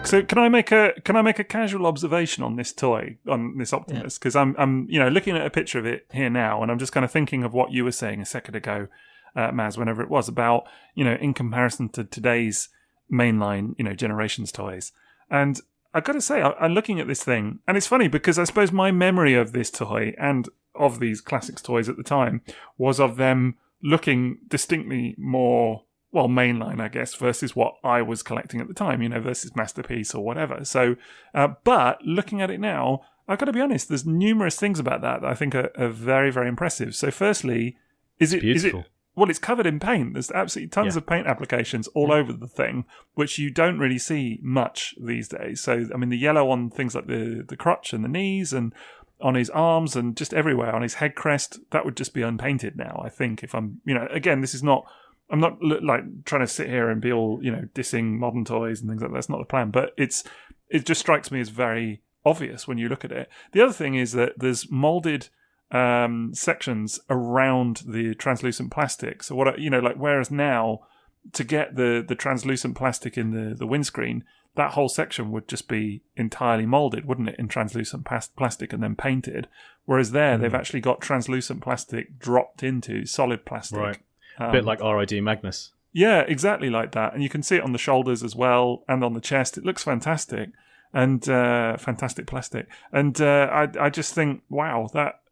So can I make a casual observation on this toy, on this Optimus? Because I'm looking at a picture of it here now, and I'm just kind of thinking of what you were saying a second ago, Maz, whenever it was about in comparison to today's mainline Generations toys. And I've got to say, I'm looking at this thing, and it's funny because I suppose my memory of this toy and of these Classics toys at the time was of them looking distinctly more, well, mainline, I guess, versus what I was collecting at the time, versus Masterpiece or whatever. So, but looking at it now, I've got to be honest, there's numerous things about that I think are very, very impressive. So firstly, is it well, it's covered in paint. There's absolutely tons of paint applications all over the thing, which you don't really see much these days. So, I mean, the yellow on things like the crotch and the knees and on his arms and just everywhere, on his head crest, that would just be unpainted now, I think. If I'm, again, this is not... I'm not like trying to sit here and be all, dissing modern toys and things like that. That's not the plan. But it just strikes me as very obvious when you look at it. The other thing is that there's molded sections around the translucent plastic. So whereas now to get the translucent plastic in the windscreen, that whole section would just be entirely molded, wouldn't it, in translucent plastic and then painted. Whereas there, they've actually got translucent plastic dropped into solid plastic. Right. A bit like RID Magnus. Yeah, exactly like that. And you can see it on the shoulders as well and on the chest. It looks fantastic. And fantastic plastic. And I just think, wow, that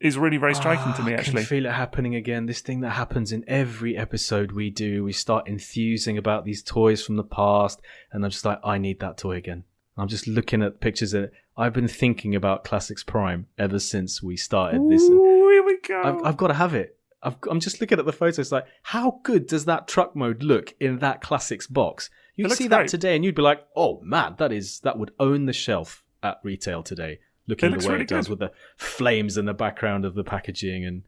is really very striking to me, actually. I can feel it happening again. This thing that happens in every episode we do. We start enthusing about these toys from the past. And I'm just like, I need that toy again. I'm just looking at pictures of it. I've been thinking about Classics Prime ever since we started this. Ooh, here we go. I've got to have it. I'm just looking at the photos like, how good does that truck mode look in that Classics box? You'd see that today and you'd be like, oh man, that would own the shelf at retail today. Looking the way it does with the flames in the background of the packaging. And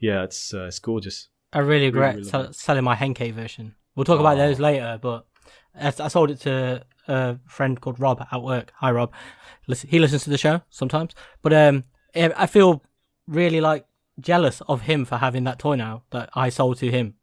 yeah, it's gorgeous. I really regret selling my Henke version. We'll talk about those later, but I sold it to a friend called Rob at work. Hi, Rob. He listens to the show sometimes. But I feel really jealous of him for having that toy now that I sold to him.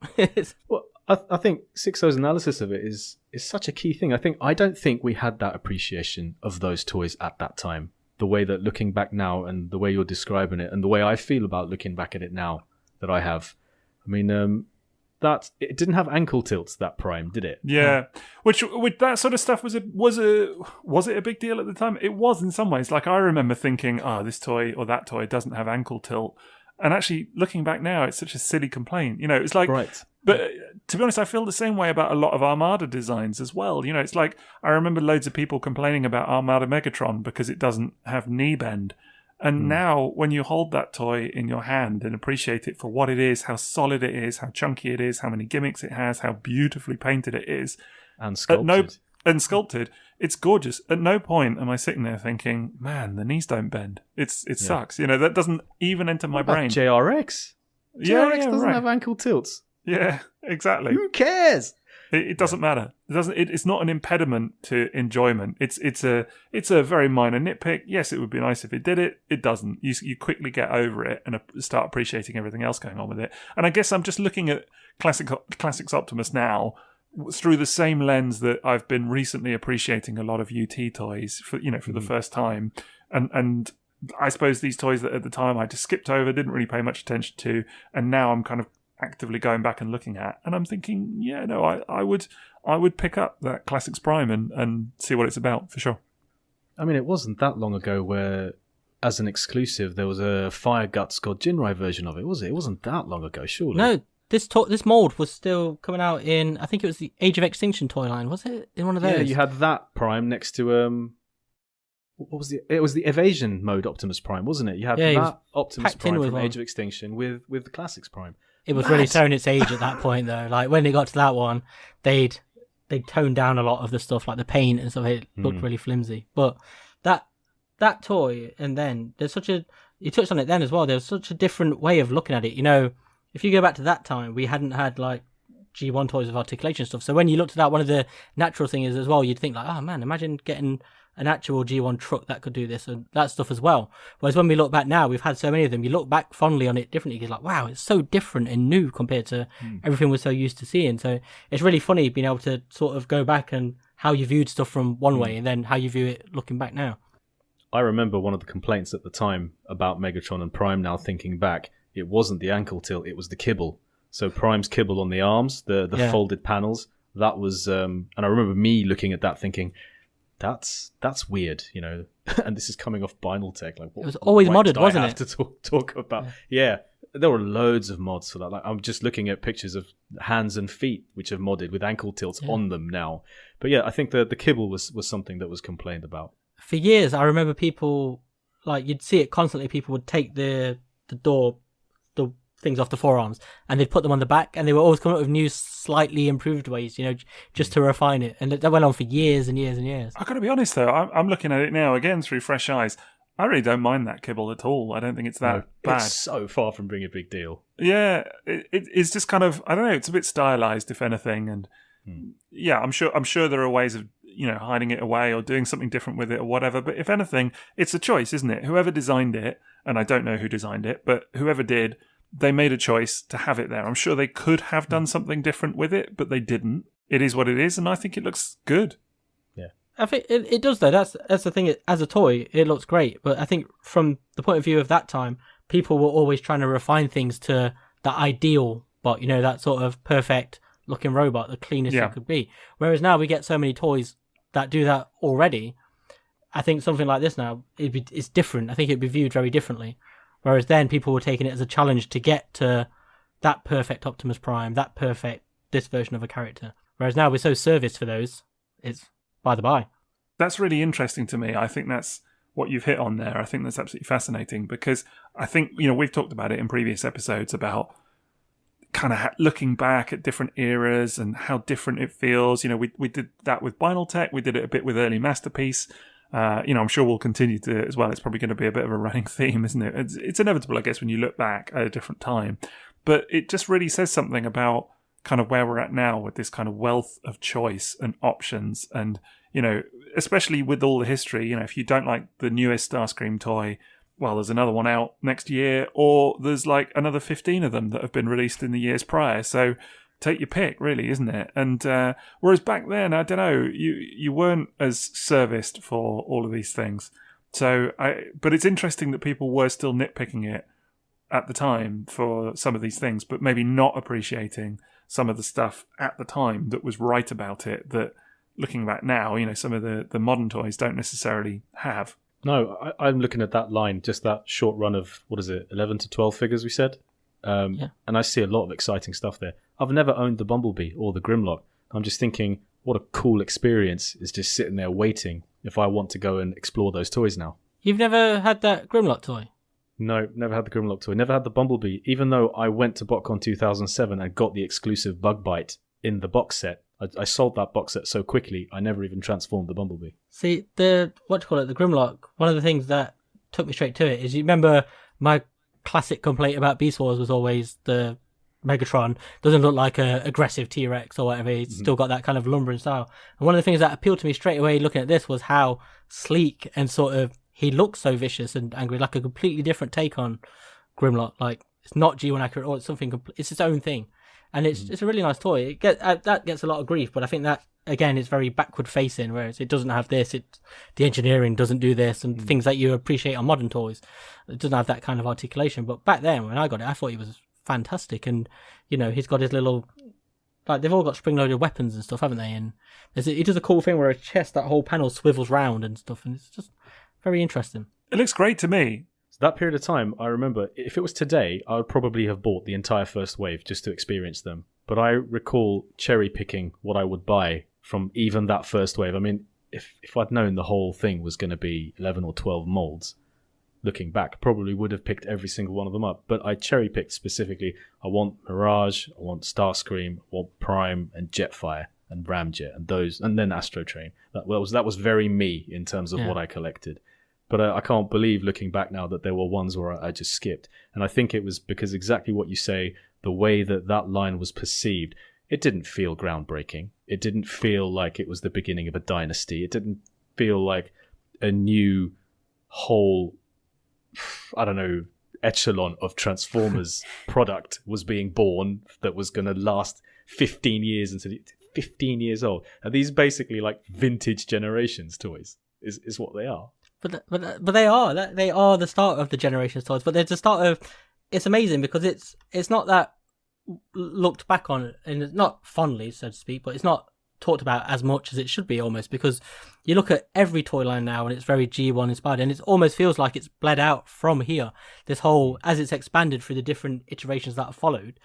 Well, I think Sixo's analysis of it is such a key thing. I don't think we had that appreciation of those toys at that time. The way that looking back now and the way you're describing it and the way I feel about looking back at it now that I have. I mean, that it didn't have ankle tilts, that Prime, did it? Yeah. Which with that sort of stuff was it a big deal at the time? It was in some ways. Like I remember thinking, this toy or that toy doesn't have ankle tilt. And actually, looking back now, it's such a silly complaint. It's like... Right. But to be honest, I feel the same way about a lot of Armada designs as well. It's like, I remember loads of people complaining about Armada Megatron because it doesn't have knee bend. And now when you hold that toy in your hand and appreciate it for what it is, how solid it is, how chunky it is, how many gimmicks it has, how beautifully painted it is. And sculpted. Sculpted. It's gorgeous. At no point am I sitting there thinking, man, the knees don't bend. It sucks. That doesn't even enter my brain. JRX? JRX doesn't have ankle tilts. Yeah, exactly. Who cares? It doesn't matter. It's not an impediment to enjoyment. It's a very minor nitpick. Yes, it would be nice if it did it. It doesn't. You quickly get over it and start appreciating everything else going on with it. And I guess I'm just looking at Classics Optimus now through the same lens that I've been recently appreciating a lot of UT toys for the first time. And I suppose these toys that at the time I just skipped over, didn't really pay much attention to, and now I'm kind of actively going back and looking at, and I'm thinking, I would pick up that Classics Prime and see what it's about for sure. I mean, it wasn't that long ago where, as an exclusive, there was a Fire Guts God Jinrai version of it, was it? It wasn't that long ago, surely. No, this mold was still coming out in, I think it was the Age of Extinction toy line, was it? In one of those? Yeah, you had that Prime next to what was it was the Evasion mode Optimus Prime, wasn't it? You had that Optimus Prime from Age of Extinction with the Classics Prime. It was really showing its age at that point, though. Like when they got to that one, they'd toned down a lot of the stuff, like the paint and stuff. It looked really flimsy. But that toy, and then there's you touched on it then as well. There was such a different way of looking at it. If you go back to that time, we hadn't had like G1 toys with articulation stuff. So when you looked at that, one of the natural things as well, you'd think like, oh man, imagine getting an actual G1 truck that could do this and that stuff as well. Whereas when we look back now, we've had so many of them, you look back fondly on it differently. You're like, wow, it's so different and new compared to everything we're so used to seeing. So it's really funny being able to sort of go back and how you viewed stuff from one way and then how you view it looking back now. I remember one of the complaints at the time about Megatron and Prime, now thinking back, it wasn't the ankle tilt, it was the kibble. So Prime's kibble on the arms, the folded panels, that was, and I remember me looking at that thinking, that's weird, and this is coming off Vinyl Tech. Like, it was always modded, wasn't it? I have to talk about. Yeah, there were loads of mods for that. Like, I'm just looking at pictures of hands and feet which have modded with ankle tilts on them now. But yeah, I think the kibble was something that was complained about. For years, I remember people, like, you'd see it constantly. People would take the things off the forearms and they'd put them on the back, and they were always coming up with new, slightly improved ways, just to refine it. And that went on for years and years and years. I've got to be honest though, I'm looking at it now again through fresh eyes. I really don't mind that kibble at all. I don't think it's that bad. It's so far from being a big deal. Yeah, it's just kind of, I don't know, it's a bit stylized if anything, and yeah, I'm sure there are ways of hiding it away or doing something different with it or whatever. But if anything, it's a choice, isn't it? Whoever designed it, and I don't know who designed it, but whoever did, they made a choice to have it there. I'm sure they could have done something different with it, but they didn't. It is what it is, and I think it looks good. Yeah, I think it does though. That's the thing. As a toy, it looks great, but I think from the point of view of that time, people were always trying to refine things to the ideal, but that sort of perfect looking robot, the cleanest it could be. Whereas now we get so many toys that do that already. I think something like this now, it's different. I think it'd be viewed very differently. Whereas then people were taking it as a challenge to get to that perfect Optimus Prime, this version of a character. Whereas now we're so serviced for those, it's by the by. That's really interesting to me. I think that's what you've hit on there. I think that's absolutely fascinating because I think, we've talked about it in previous episodes about kind of looking back at different eras and how different it feels. We did that with Vinyl Tech. We did it a bit with early Masterpiece. I'm sure we'll continue to as well. It's probably going to be a bit of a running theme, isn't it? It's inevitable, I guess, when you look back at a different time. But it just really says something about kind of where we're at now with this kind of wealth of choice and options. And, especially with all the history, if you don't like the newest Starscream toy, well, there's another one out next year, or there's like another 15 of them that have been released in the years prior. So take your pick, really, isn't it? And whereas back then, I don't know, you weren't as serviced for all of these things. But it's interesting that people were still nitpicking it at the time for some of these things, but maybe not appreciating some of the stuff at the time that was right about it. That looking back now, some of the modern toys don't necessarily have. No, I'm looking at that line, just that short run of 11 to 12 figures we said. And I see a lot of exciting stuff there. I've never owned the Bumblebee or the Grimlock. I'm just thinking, what a cool experience is just sitting there waiting if I want to go and explore those toys now. You've never had that Grimlock toy? No, never had the Grimlock toy. Never had the Bumblebee, even though I went to BotCon 2007 and got the exclusive Bug Bite in the box set. I sold that box set so quickly, I never even transformed the Bumblebee. See, the Grimlock, one of the things that took me straight to it is, you remember my classic complaint about Beast Wars was always the Megatron doesn't look like a aggressive T-Rex or whatever. He's still got that kind of lumbering style. And one of the things that appealed to me straight away looking at this was how sleek and sort of he looks so vicious and angry, like a completely different take on Grimlock. Like, it's not G1 accurate or it's something, it's its own thing. And it's a really nice toy. That gets a lot of grief, but I think that, again, is very backward facing, whereas it doesn't have this. The engineering doesn't do this, and things that you appreciate on modern toys. It doesn't have that kind of articulation. But back then, when I got it, I thought he was fantastic. And, you know, he's got his little, like, they've all got spring-loaded weapons and stuff, haven't they? And he does a cool thing where his chest, that whole panel swivels round and stuff, and it's just very interesting. It looks great to me. That period of time, I remember, if it was today, I would probably have bought the entire first wave just to experience them. But I recall cherry-picking what I would buy from even that first wave. I mean, if I'd known the whole thing was going to be 11 or 12 molds, looking back, probably would have picked every single one of them up. But I cherry-picked specifically, I want Mirage, I want Starscream, I want Prime and Jetfire and Ramjet and those, and then Astro Train. That was very me in terms of what I collected. But I can't believe, looking back now, that there were ones where I just skipped. And I think it was because exactly what you say, the way that line was perceived, it didn't feel groundbreaking. It didn't feel like it was the beginning of a dynasty. It didn't feel like a new whole, I don't know, echelon of Transformers product was being born that was going to last 15 years until 15 years old. And these basically like vintage generations toys is what they are. But they are the start of the generation's toys. But they're the start of. It's amazing because it's not that looked back on, and it's not fondly, so to speak, but it's not talked about as much as it should be almost, because you look at every toy line now and it's very G1 inspired, and it almost feels like it's bled out from here. This whole, as it's expanded through the different iterations that have followed,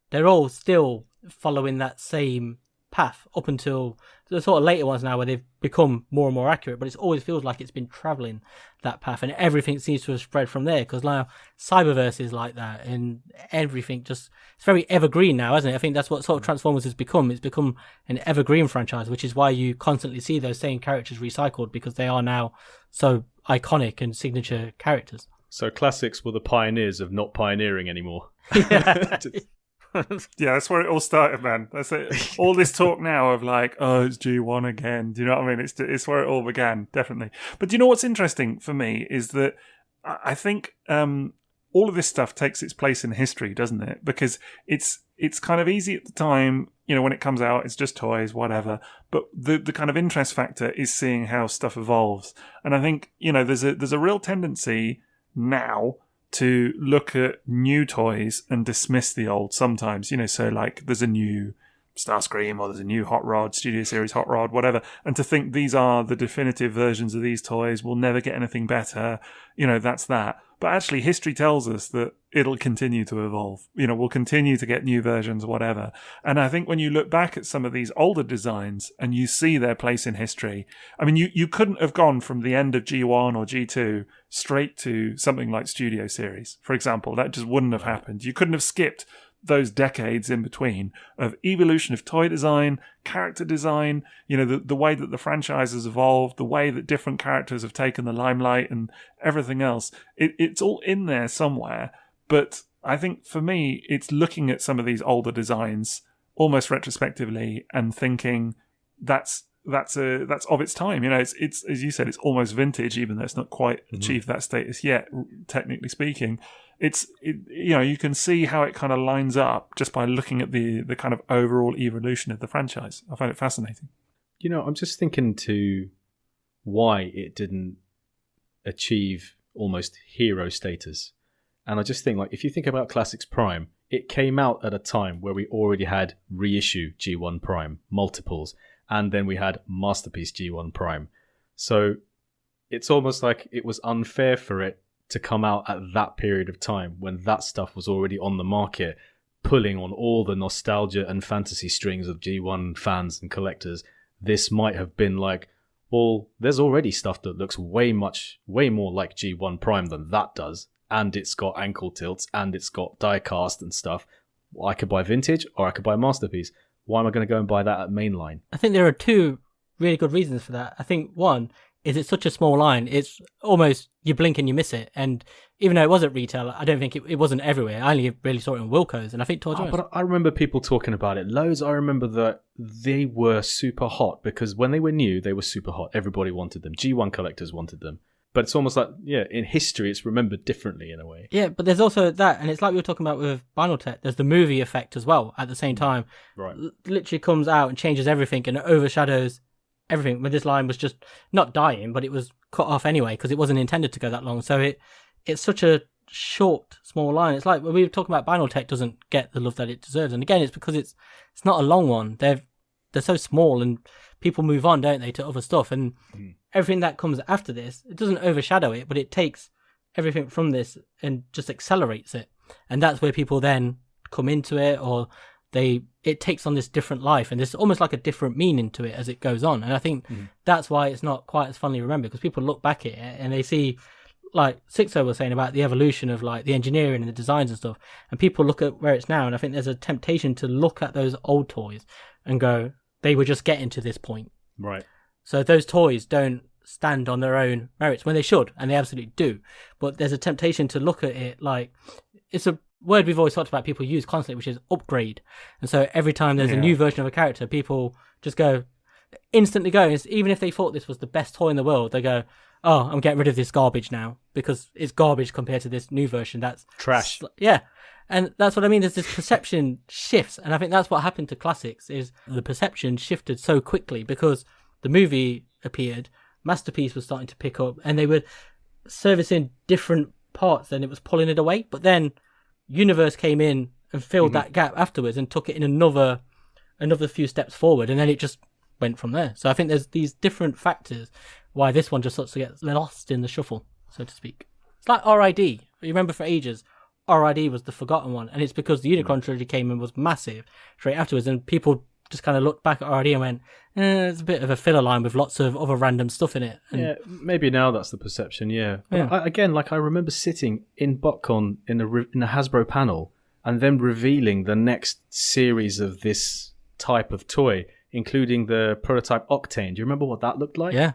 they're all still following that same path up until the sort of later ones now where they've become more and more accurate, but it always feels like it's been travelling that path, and everything seems to have spread from there, because now Cyberverse is like that, and everything just, it's very evergreen now, isn't it? I think that's what sort of Transformers has become. It's become an evergreen franchise, which is why you constantly see those same characters recycled, because they are now so iconic and signature characters. So classics were the pioneers of not pioneering anymore. Yeah. Yeah, that's where it all started, man. That's it. All this talk now of like, oh, it's G1 again. Do you know what I mean? It's where it all began, definitely. But do you know what's interesting for me is that I think all of this stuff takes its place in history, doesn't it? Because it's kind of easy at the time, you know, when it comes out, it's just toys, whatever. But the kind of interest factor is seeing how stuff evolves. And I think, you know, there's a real tendency now to look at new toys and dismiss the old sometimes, you know, so like there's a new Starscream or there's a new Hot Rod, Studio Series Hot Rod, whatever, and to think these are the definitive versions of these toys, we'll never get anything better, you know, that's that. But actually history tells us that it'll continue to evolve. You know, we'll continue to get new versions, whatever. And I think when you look back at some of these older designs and you see their place in history, I mean, you couldn't have gone from the end of G1 or G2 straight to something like Studio Series, for example. That just wouldn't have happened. You couldn't have skipped those decades in between of evolution of toy design, character design, you know, the way that the franchise has evolved, the way that different characters have taken the limelight and everything else. It's all in there somewhere. But I think for me, it's looking at some of these older designs almost retrospectively and thinking that's of its time. You know, it's as you said, it's almost vintage, even though it's not quite achieved that status yet, technically speaking. You know, you can see how it kind of lines up just by looking at the kind of overall evolution of the franchise. I find it fascinating. You know, I'm just thinking to why it didn't achieve almost hero status. And I just think, like, if you think about Classics Prime, it came out at a time where we already had reissue G1 Prime, multiples, and then we had Masterpiece G1 Prime. So it's almost like it was unfair for it to come out at that period of time when that stuff was already on the market, pulling on all the nostalgia and fantasy strings of G1 fans and collectors. This might have been like well, there's already stuff that looks way more like G1 Prime than that does, and it's got ankle tilts, and it's got die-cast and stuff. Well, I could buy Vintage, or I could buy Masterpiece. Why am I going to go and buy that at mainline? I think there are two really good reasons for that. I think one is it's such a small line, it's almost you blink and you miss it. And even though it was at retail, I don't think it wasn't everywhere. I only really saw it in Wilco's, and I think Toys R Us. But I remember people talking about it loads. I remember that they were super hot because when they were new, they were super hot. Everybody wanted them. G1 collectors wanted them. But it's almost like, in history, it's remembered differently in a way. Yeah, but there's also that, and it's like we were talking about with Vinyl Tech, there's the movie effect as well at the same time. Right. Literally comes out and changes everything and overshadows everything. When this line was just not dying, but it was cut off anyway because it wasn't intended to go that long. So it's such a short, small line. It's like when we were talking about Vinyl Tech doesn't get the love that it deserves. And again, it's because it's not a long one. They're so small and people move on, don't they, to other stuff. And everything that comes after this, it doesn't overshadow it, but it takes everything from this and just accelerates it. And that's where people then come into it, or it takes on this different life, and there's almost like a different meaning to it as it goes on. And I think that's why it's not quite as fondly remembered, because people look back at it and they see, like Sixo was saying about the evolution of like the engineering and the designs and stuff, and people look at where it's now, and I think there's a temptation to look at those old toys and go, they were just getting to this point. Right. So those toys don't stand on their own merits when they should, and they absolutely do. But there's a temptation to look at it like, it's a word we've always talked about, people use constantly, which is upgrade. And so every time there's a new version of a character, people just instantly go, even if they thought this was the best toy in the world, they go, oh, I'm getting rid of this garbage now because it's garbage compared to this new version that's trash. Yeah. And that's what I mean. There's this perception shifts. And I think that's what happened to classics, is the perception shifted so quickly because the movie appeared, Masterpiece was starting to pick up, and they were servicing different parts and it was pulling it away. But then Universe came in and filled that gap afterwards and took it in another few steps forward. And then it just went from there. So I think there's these different factors why this one just sort of gets lost in the shuffle, so to speak. It's like RID. You remember for ages, RID was the forgotten one, and it's because the Unicron trilogy came and was massive straight afterwards, and people just kind of looked back at RID and went, it's a bit of a filler line with lots of other random stuff in it. And maybe now that's the perception, But I remember sitting in BotCon in a Hasbro panel and then revealing the next series of this type of toy, including the prototype Octane. Do you remember what that looked like? Yeah.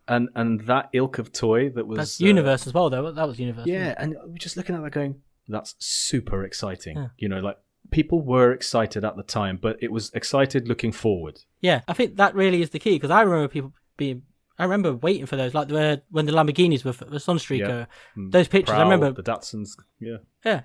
And that ilk of toy that was... That's Universe as well, though. That was Universe. Yeah, and we're just looking at that going, that's super exciting. Yeah. Like, people were excited at the time, but it was excited looking forward. Yeah, I think that really is the key, because I remember waiting for those, like when the Lamborghinis were Sunstreaker, those pictures. Prowl, I remember the Datsuns,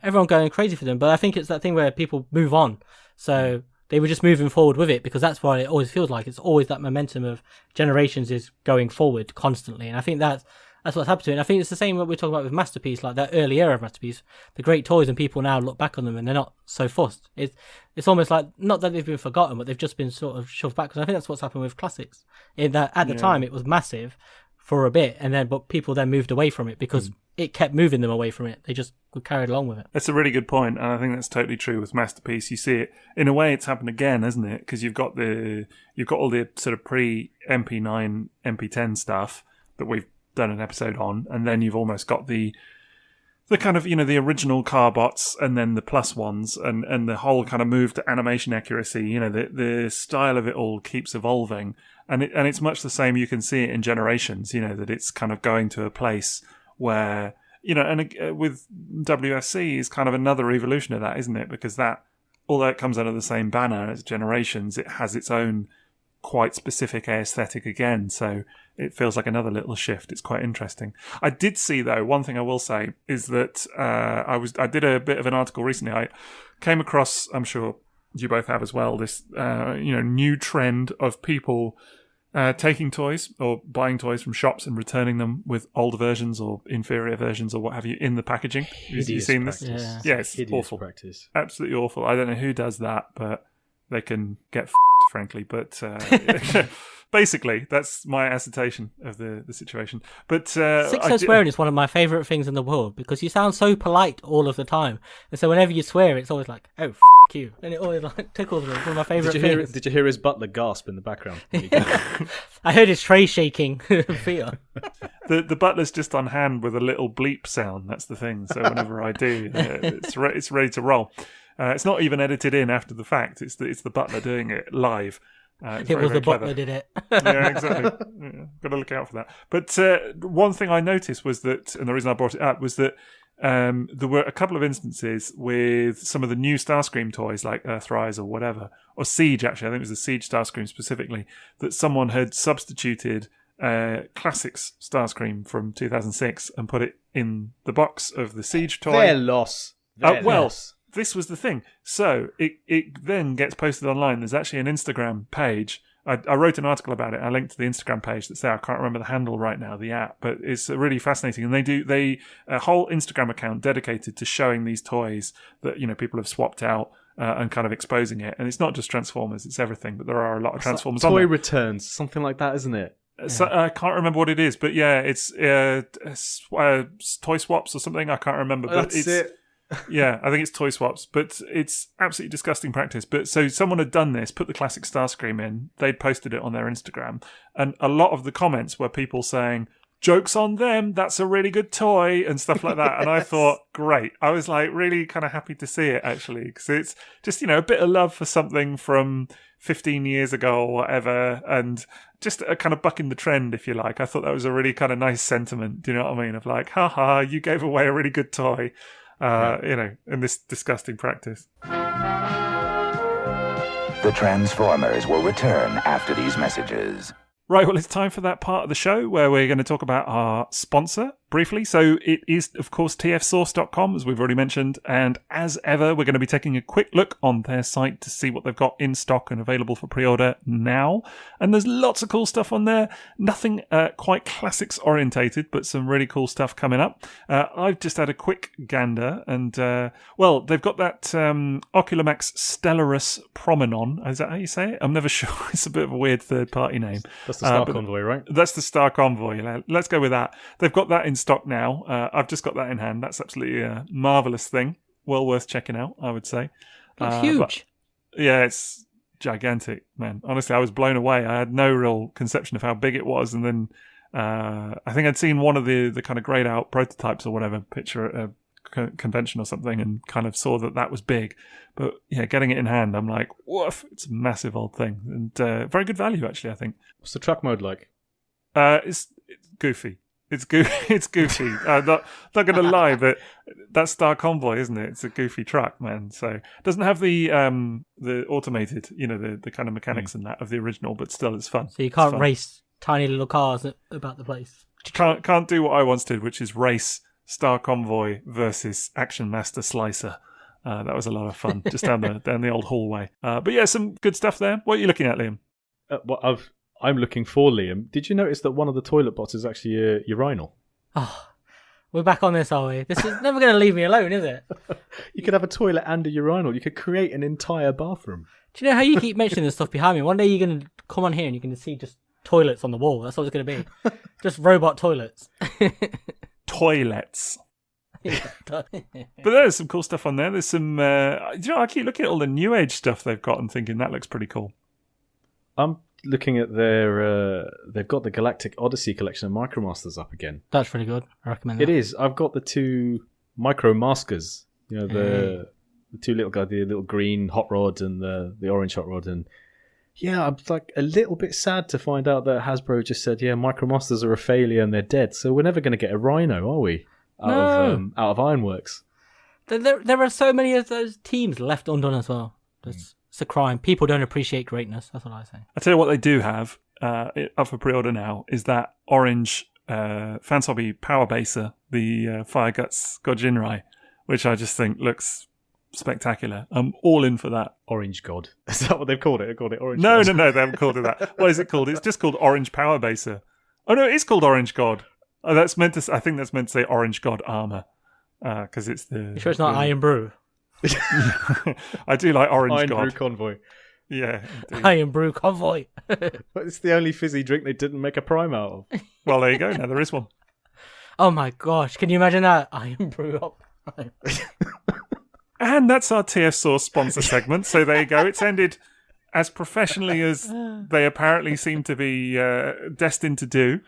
everyone going crazy for them. But I think it's that thing where people move on, so they were just moving forward with it, because that's what it always feels like. It's always that momentum of generations is going forward constantly, and I think that's what's happened to it. And I think it's the same what we're talking about with Masterpiece, like that early era of Masterpiece, the great toys, and people now look back on them and they're not so fussed. It's almost like, not that they've been forgotten, but they've just been sort of shoved back. Because I think that's what's happened with classics. In that at the time it was massive for a bit, but people then moved away from it because it kept moving them away from it. They just were carried along with it. That's a really good point, and I think that's totally true with Masterpiece. You see it in a way; it's happened again, hasn't it? Because you've got all the sort of pre-MP9, MP10 stuff that we've done an episode on, and then you've almost got the kind of, the original Carbots and then the plus ones, and the whole kind of move to animation accuracy. The style of it all keeps evolving, and it's much the same. You can see it in Generations, that it's kind of going to a place where, with WSC is kind of another evolution of that, isn't it? Because that, although it comes under the same banner as Generations, it has its own quite specific aesthetic again, so it feels like another little shift. It's quite interesting. I did see, though, one thing I will say is that I did a bit of an article recently. I came across, I'm sure you both have as well, this new trend of people taking toys or buying toys from shops and returning them with older versions or inferior versions or what have you in the packaging. Have you seen this? Yeah. Yes, awful practice. Absolutely awful. I don't know who does that, but they can get frankly. But Basically, that's my assertion of the situation. But Sixo swearing is one of my favourite things in the world because you sound so polite all of the time. And so whenever you swear, it's always like, oh, you. And it always like tickles me. It's one of my favourite things. Did you hear his butler gasp in the background? I heard his tray shaking. Fear. The butler's just on hand with a little bleep sound. That's the thing. So whenever I do, it's ready to roll. It's not even edited in after the fact. It's the butler doing it live. It was the butler did it. Yeah, exactly. Yeah, got to look out for that. But one thing I noticed was that, and the reason I brought it up was that there were a couple of instances with some of the new Starscream toys, like Earthrise or whatever, or Siege, actually. I think it was the Siege Starscream specifically, that someone had substituted Classics Starscream from 2006 and put it in the box of the Siege toy. Their loss. Loss. This was the thing. So it then gets posted online. There's actually an Instagram page. I wrote an article about it. I linked to the Instagram page that's there. I can't remember the handle right now, the app, but it's really fascinating. And they a whole Instagram account dedicated to showing these toys that people have swapped out and kind of exposing it. And it's not just Transformers; it's everything. But there are a lot of Transformers. Toy returns, something like that, isn't it? So, I can't remember what it is, but yeah, it's Toy Swaps or something. I can't remember. But That's it. Yeah, I think it's Toy Swaps, but it's absolutely disgusting practice. But so someone had done this, put the classic Starscream in, they'd posted it on their Instagram, and a lot of the comments were people saying, "Joke's on them, that's a really good toy," and stuff like that. Yes. And I thought, great. I was like really kind of happy to see it, actually, because it's just, a bit of love for something from 15 years ago or whatever, and just a kind of bucking the trend, if you like. I thought that was a really kind of nice sentiment, do you know what I mean? Of like, haha, you gave away a really good toy. In this disgusting practice. The Transformers will return after these messages. Right, well, it's time for that part of the show where we're going to talk about our sponsor briefly. So it is, of course, TFSauce.com, as we've already mentioned. And as ever, we're going to be taking a quick look on their site to see what they've got in stock and available for pre-order now. And there's lots of cool stuff on there. Nothing quite classics orientated, but some really cool stuff coming up. I've just had a quick gander. And, they've got that Oculamax Stellaris Promenon. Is that how you say it? I'm never sure. It's a bit of a weird third-party name. That's the Star Convoy, right? That's the Star Convoy. Let's go with that. They've got that in stock now. I've just got that in hand. That's absolutely a marvellous thing. Well worth checking out, I would say. It's huge. Yeah, it's gigantic, man. Honestly, I was blown away. I had no real conception of how big it was. And then I think I'd seen one of the kind of grayed out prototypes or whatever, picture at a convention or something, and kind of saw that was big. But yeah, getting it in hand, I'm like, woof, it's a massive old thing. And very good value, actually, I think. What's the truck mode like? It's goofy. It's goofy. I'm not going to lie, but that's Star Convoy, isn't it? It's a goofy truck, man. So it doesn't have the automated, the kind of mechanics and that of the original, but still, it's fun. So you can't race tiny little cars about the place. Can't do what I once did, which is race Star Convoy versus Action Master Slicer. That was a lot of fun, just down the old hallway. But yeah, some good stuff there. What are you looking at, Liam? I'm looking for Liam. Did you notice that one of the toilet bots is actually a urinal? Oh, we're back on this, are we? This is never going to leave me alone, is it? You could have a toilet and a urinal. You could create an entire bathroom. Do you know how you keep mentioning this stuff behind me? One day you're going to come on here and you're going to see just toilets on the wall. That's what it's going to be. Just robot toilets. Toilets. But there's some cool stuff on there. There's some, I keep looking at all the new age stuff they've got and thinking that looks pretty cool. I'm looking at they've got the Galactic Odyssey collection of Micromasters up again. That's really good. I recommend that. It is. I've got the two Micromaskers, the two little guys, the little green hot rod and the orange hot rod. And yeah, I'm like a little bit sad to find out that Hasbro just said, yeah, Micromasters are a failure and they're dead. So we're never going to get a Rhino, are we? Out of Ironworks. There are so many of those teams left undone as well. It's a crime. People don't appreciate greatness. That's what I say. I tell you what they do have up for pre-order now is that orange Fansobi Power Baser, the Fire Guts Gojinrai, which I just think looks spectacular. I'm all in for that. Orange God. Is that what they've called it? They called it Orange God? No, No, they haven't called it that. What is it called? It's just called Orange Power Baser. Oh no, it is called Orange God. Oh, I think that's meant to say Orange God Armor, because it's the. You sure it's not Iron Brew? I do like Orange Iron God. Brew Convoy. Yeah, indeed. Iron Brew Convoy. But it's the only fizzy drink they didn't make a prime out of. Well, there you go. Now there is one. Oh my gosh, can you imagine that? Iron Brew up. And that's our TF Source sponsor segment. So there you go. It's ended as professionally as they apparently seem to be destined to do.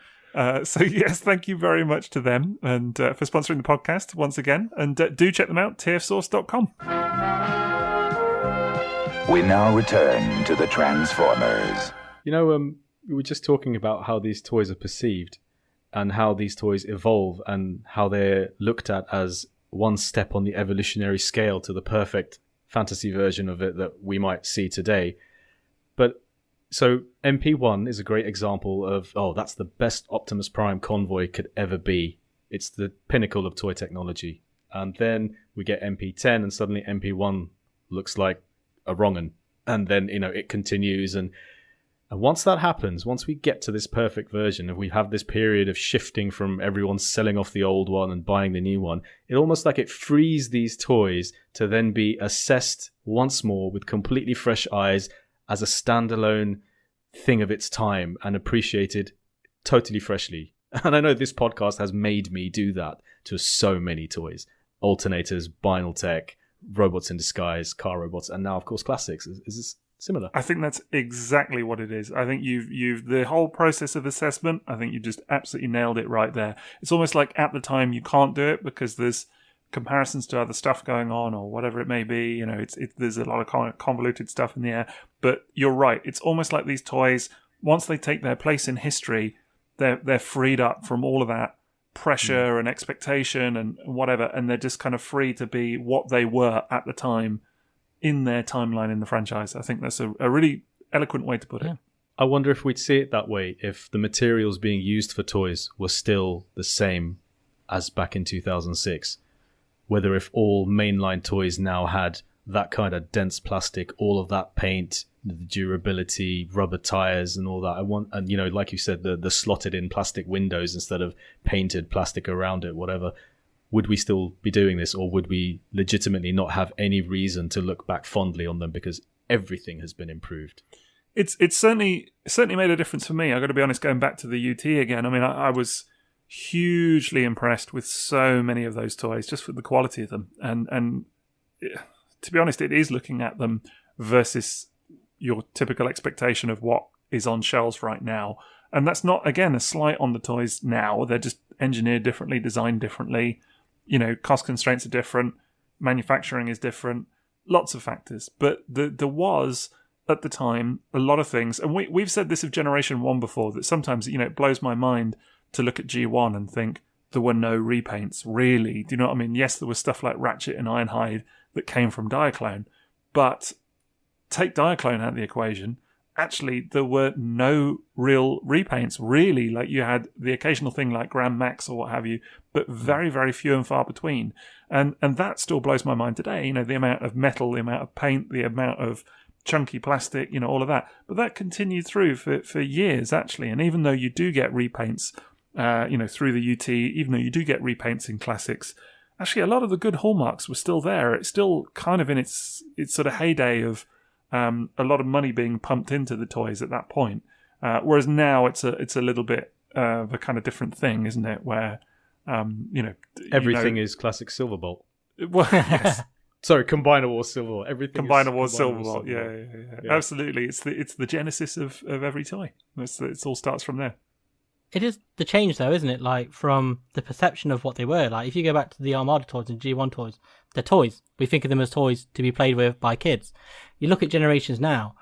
So yes, thank you very much to them and for sponsoring the podcast once again. And do check them out, tfsource.com. We now return to the Transformers. We were just talking about how these toys are perceived and how these toys evolve and how they're looked at as one step on the evolutionary scale to the perfect fantasy version of it that we might see today. But so MP1 is a great example of, that's the best Optimus Prime convoy could ever be. It's the pinnacle of toy technology. And then we get MP10 and suddenly MP1 looks like a wrong'un. And then, it continues. And once that happens, once we get to this perfect version and we have this period of shifting from everyone selling off the old one and buying the new one, it almost like it frees these toys to then be assessed once more with completely fresh eyes as a standalone thing of its time and appreciated totally freshly. And I know this podcast has made me do that to so many toys. Alternators, vinyl tech, robots in disguise, car robots, and now, of course, classics. Is this similar? I think that's exactly what it is. I think you've the whole process of assessment, I think you just absolutely nailed it right there. It's almost like at the time you can't do it because there's comparisons to other stuff going on or whatever it may be. There's a lot of convoluted stuff in the air. But you're right. It's almost like these toys, once they take their place in history, they're freed up from all of that pressure and expectation and whatever, and they're just kind of free to be what they were at the time in their timeline in the franchise. I think that's a really eloquent way to put it. I wonder if we'd see it that way if the materials being used for toys were still the same as back in 2006. Whether if all mainline toys now had that kind of dense plastic, all of that paint, the durability, rubber tires and all that. And like you said, the slotted in plastic windows instead of painted plastic around it, whatever. Would we still be doing this, or would we legitimately not have any reason to look back fondly on them because everything has been improved? It's certainly made a difference for me. I've got to be honest, going back to the UT again. I mean, I was hugely impressed with so many of those toys, just for the quality of them. And to be honest, it is looking at them versus your typical expectation of what is on shelves right now. And that's not, again, a slight on the toys now. They're just engineered differently, designed differently. Cost constraints are different. Manufacturing is different. Lots of factors. But there was, at the time, a lot of things. And we've said this of Generation 1 before, that sometimes, it blows my mind to look at G1 and think there were no repaints, really. Do you know what I mean? Yes, there was stuff like Ratchet and Ironhide that came from Diaclone. But take Diaclone out of the equation, actually there were no real repaints, really. Like, you had the occasional thing like Grand Max or what have you, but very, very few and far between. And that still blows my mind today, the amount of metal, the amount of paint, the amount of chunky plastic, all of that. But that continued through for years, actually. And even though you do get repaints, through the UT, even though you do get repaints in classics, actually a lot of the good hallmarks were still there. It's still kind of in its sort of heyday of a lot of money being pumped into the toys at that point. Whereas now it's a little bit of a kind of different thing, isn't it? Where, everything is classic Silverbolt. Well, yes. Sorry, Combiner Wars Silverbolt. Everything Combiner Wars Silverbolt. Yeah. Absolutely. It's the genesis of every toy. It all starts from there. It is the change, though, isn't it? Like, from the perception of what they were. Like, if you go back to the Armada toys and G1 toys, they're toys. We think of them as toys to be played with by kids. You look at Generations now,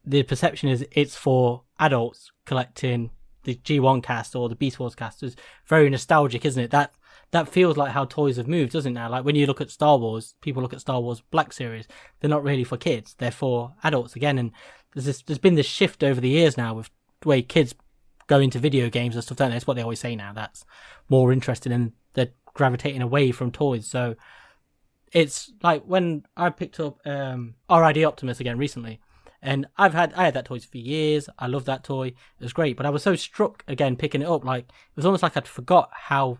the perception is it's for adults collecting the G1 cast or the Beast Wars cast. It's very nostalgic, isn't it? That feels like how toys have moved, doesn't it now? Like, when you look at Star Wars, people look at Star Wars Black Series, they're not really for kids. They're for adults again. And there's been this shift over the years now with the way kids go into video games and stuff, don't they? That's what they always say now. That's more interesting, and they're gravitating away from toys. So it's like when I picked up RID Optimus again recently, and I had that toy for years. I loved that toy. It was great, but I was so struck again picking it up. Like, it was almost like I'd forgot how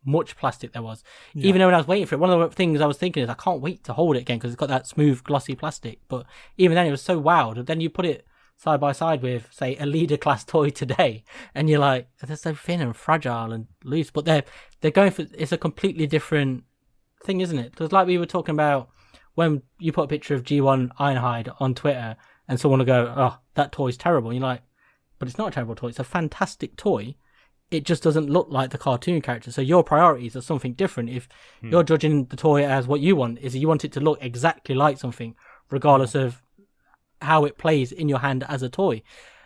much plastic there was. Even though when I was waiting for it, one of the things I was thinking is I can't wait to hold it again because it's got that smooth, glossy plastic. But even then, it was so wowed. And then you put it side by side with, say, a leader class toy today, and you're like, they're so thin and fragile and loose. But they're going for, it's a completely different thing, isn't it? Because like we were talking about when you put a picture of G1 Ironhide on Twitter, and someone will go, "Oh, that toy's terrible." And you're like, but it's not a terrible toy. It's a fantastic toy. It just doesn't look like the cartoon character. So your priorities are something different. If you're judging the toy as what you want, is you want it to look exactly like something, regardless of how it plays in your hand as a toy.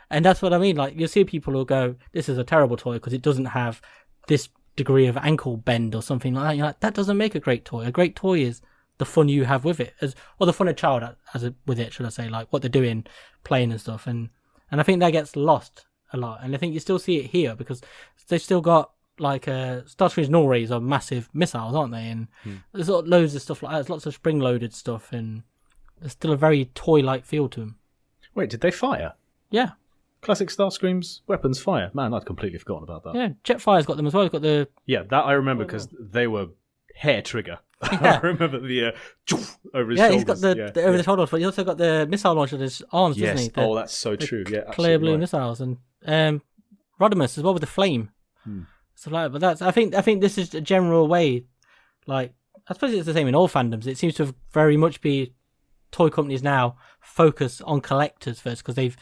And that's what I mean. Like, you'll see people who go, this is a terrible toy because it doesn't have this degree of ankle bend or something like that. You're like, that doesn't make a great toy. A great toy is the fun you have with it, or the fun a child has with it, should I say, like what they're doing, playing and stuff. And I think that gets lost a lot. And I think you still see it here because they've still got like Starscream's null rays are massive missiles, aren't they? And there's loads of stuff like that. There's lots of spring-loaded stuff, and there's still a very toy-like feel to them. Wait, did they fire? Yeah. Classic Starscream's weapons fire. Man, I'd completely forgotten about that. Yeah, Jetfire's got them as well. It's got the... Yeah, that I remember because they were hair trigger. Yeah. I remember the over his shoulders. Yeah, he's got the over the shoulders, but he also got the missile launcher on his arms, doesn't he? Oh, that's so true. Yeah, clear blue right. missiles, and Rodimus as well with the flame. So like, but that's I think this is a general way. Like, I suppose it's the same in all fandoms. It seems to have very much be toy companies now focus on collectors first because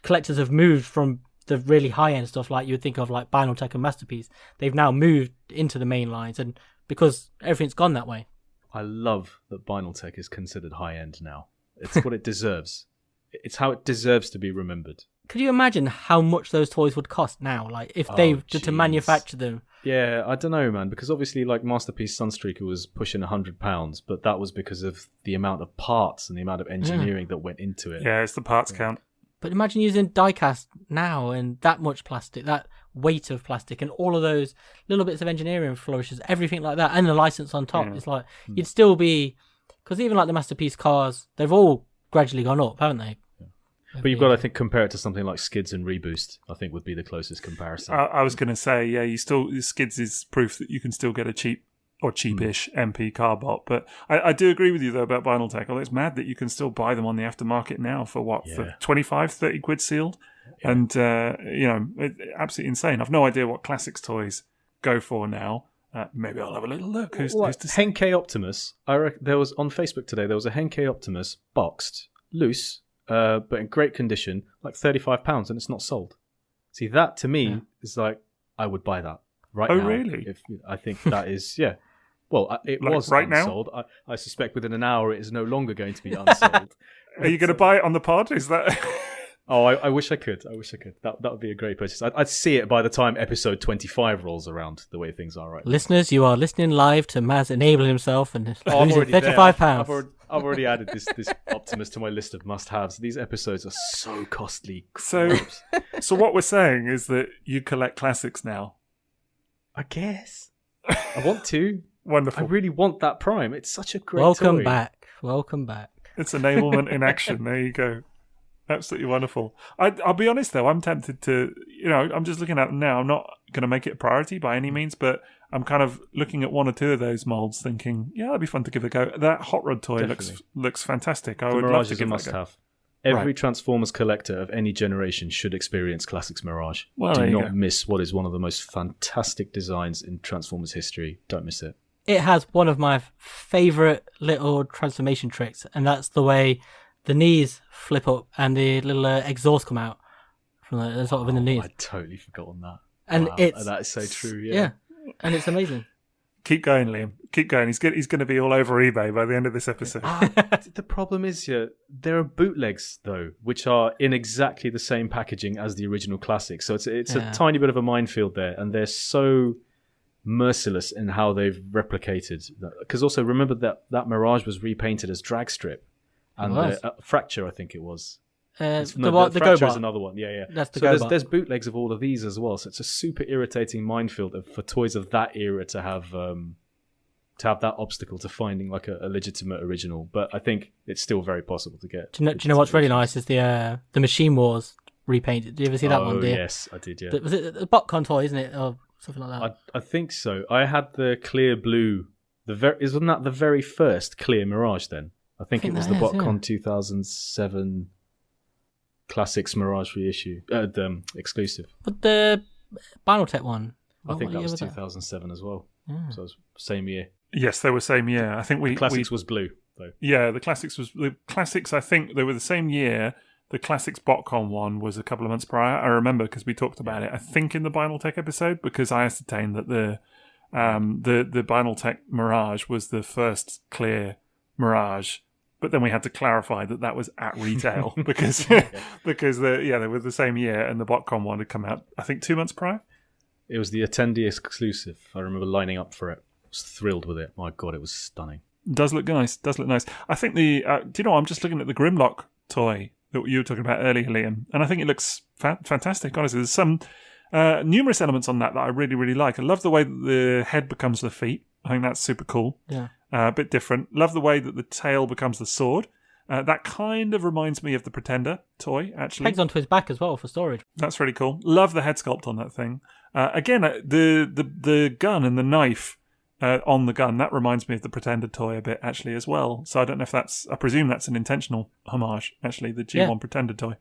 collectors have moved from the really high end stuff like you would think of like Binaltech and Masterpiece. They've now moved into the main lines, and because everything's gone that way. I love that Binaltech is considered high end now. It's what it deserves. It's how it deserves to be remembered. Could you imagine how much those toys would cost now? Like if they were to manufacture them. Yeah, I don't know, man. Because obviously, like Masterpiece Sunstreaker was pushing £100, but that was because of the amount of parts and the amount of engineering that went into it. Yeah, it's the parts count. But imagine using die-cast now and that much plastic, that weight of plastic, and all of those little bits of engineering flourishes, everything like that, and the license on top. It's like, you'd still be... Because even like the Masterpiece cars, they've all gradually gone up, haven't they? Yeah. But you've got to, I think, compare it to something like Skids and Reboost, I think would be the closest comparison. I was going to say, yeah, Skids is proof that you can still get a cheap or cheapish MP car bot. But I do agree with you, though, about Binaltech. Although it's mad that you can still buy them on the aftermarket now for what? Yeah. For 25, 30 quid sealed? Yeah. And, absolutely insane. I've no idea what Classics toys go for now. Maybe I'll have a little look. Who's to say? Henke Optimus. There was on Facebook today, there was a Henke Optimus boxed, loose, but in great condition, like £35, and it's not sold. See, that to me is like, I would buy that right now. Oh, really? I think that is, yeah. Well, it like was right unsold. I suspect within an hour it is no longer going to be unsold. Are you going to buy it on the pod? Is that... Oh, I wish I could. That would be a great purchase. I'd see it by the time episode 25 rolls around, the way things are right now. Listeners, you are listening live to Maz enabling himself and losing £35. I've already added this Optimus to my list of must-haves. These episodes are so costly. So what we're saying is that you collect classics now. I guess. I want to. Wonderful. I really want that Prime. It's such a great Welcome toy. Welcome back. It's enablement in action. There you go. Absolutely wonderful. I'll be honest, though. I'm tempted to, I'm just looking at them now. I'm not going to make it a priority by any means, but I'm kind of looking at one or two of those molds thinking, yeah, that'd be fun to give a go. That Hot Rod toy looks fantastic. I would love to give that a go. Every Transformers collector of any generation should experience Classics Mirage. Well, Do not miss what is one of the most fantastic designs in Transformers history. Don't miss it. It has one of my favourite little transformation tricks, and that's the way the knees flip up and the little exhaust come out from the sort of in the knees. I'd totally forgotten that. And that is so true. Yeah, and it's amazing. Keep going, Liam. Keep going. He's going to be all over eBay by the end of this episode. The problem is, there are bootlegs though, which are in exactly the same packaging as the original classic. So it's a tiny bit of a minefield there, and they're so merciless in how they've replicated. Because also remember that Mirage was repainted as drag strip. And Fracture, I think it was. The Fracture GoBot is another one. Yeah. That's the GoBot. There's bootlegs of all of these as well. So it's a super irritating minefield for toys of that era to have that obstacle to finding like a legitimate original. But I think it's still very possible to get. Do you know what's really nice is the Machine Wars repainted. Did you ever see that one? Oh yes, I did. Yeah. Was it the BotCon toy? Isn't it? Or something like that. I think so. I had the clear blue. Isn't that the very first clear Mirage then? I think it was the BotCon 2007 Classics Mirage reissue, exclusive. But the Binaltech one, I think that was 2007 as well. Yeah. So it was same year. Yes, they were same year. I think the Classics was blue though. Yeah, the Classics. I think they were the same year. The Classics BotCon one was a couple of months prior. I remember because we talked about it. I think in the Binaltech episode, because I ascertained that the Binaltech Mirage was the first clear Mirage, but then we had to clarify that was at retail because they were the same year, and the BotCon one had come out I think 2 months prior. It was the attendee exclusive. I remember lining up for it. I was thrilled with it. My God, it was stunning. Does look nice. I think I'm just looking at the Grimlock toy that you were talking about earlier, Liam, and I think it looks fantastic. Honestly, there's some numerous elements on that I really, really like. I love the way that the head becomes the feet. I think that's super cool. Yeah. A bit different. Love the way that the tail becomes the sword. That kind of reminds me of the Pretender toy, actually. Pegs onto his back as well for storage. That's really cool. Love the head sculpt on that thing. Again, the gun and the knife on the gun, that reminds me of the Pretender toy a bit, actually, as well. So I don't know if I presume that's an intentional homage, actually, the G1 Pretender toy.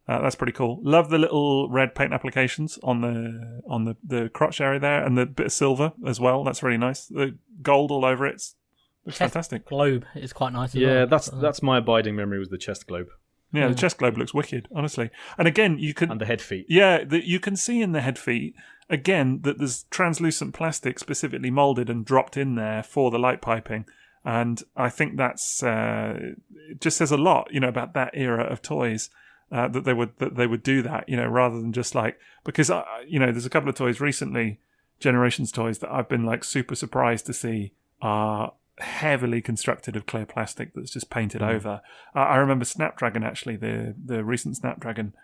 That's pretty cool. Love the little red paint applications on the crotch area there, and the bit of silver as well. That's really nice. The gold all over it. Looks fantastic. Globe is quite nice as well. Yeah, that's my abiding memory, was the chest globe. Yeah, the chest globe looks wicked, honestly. And again, and the head feet. Yeah, you can see in the head feet, again, that there's translucent plastic specifically moulded and dropped in there for the light piping. And I think that's it just says a lot, about that era of toys. That they would do that, rather than just because there's a couple of toys recently, Generations toys, that I've been super super to see are heavily constructed of clear plastic that's just painted over. I remember Snapdragon, actually, the recent Snapdragon,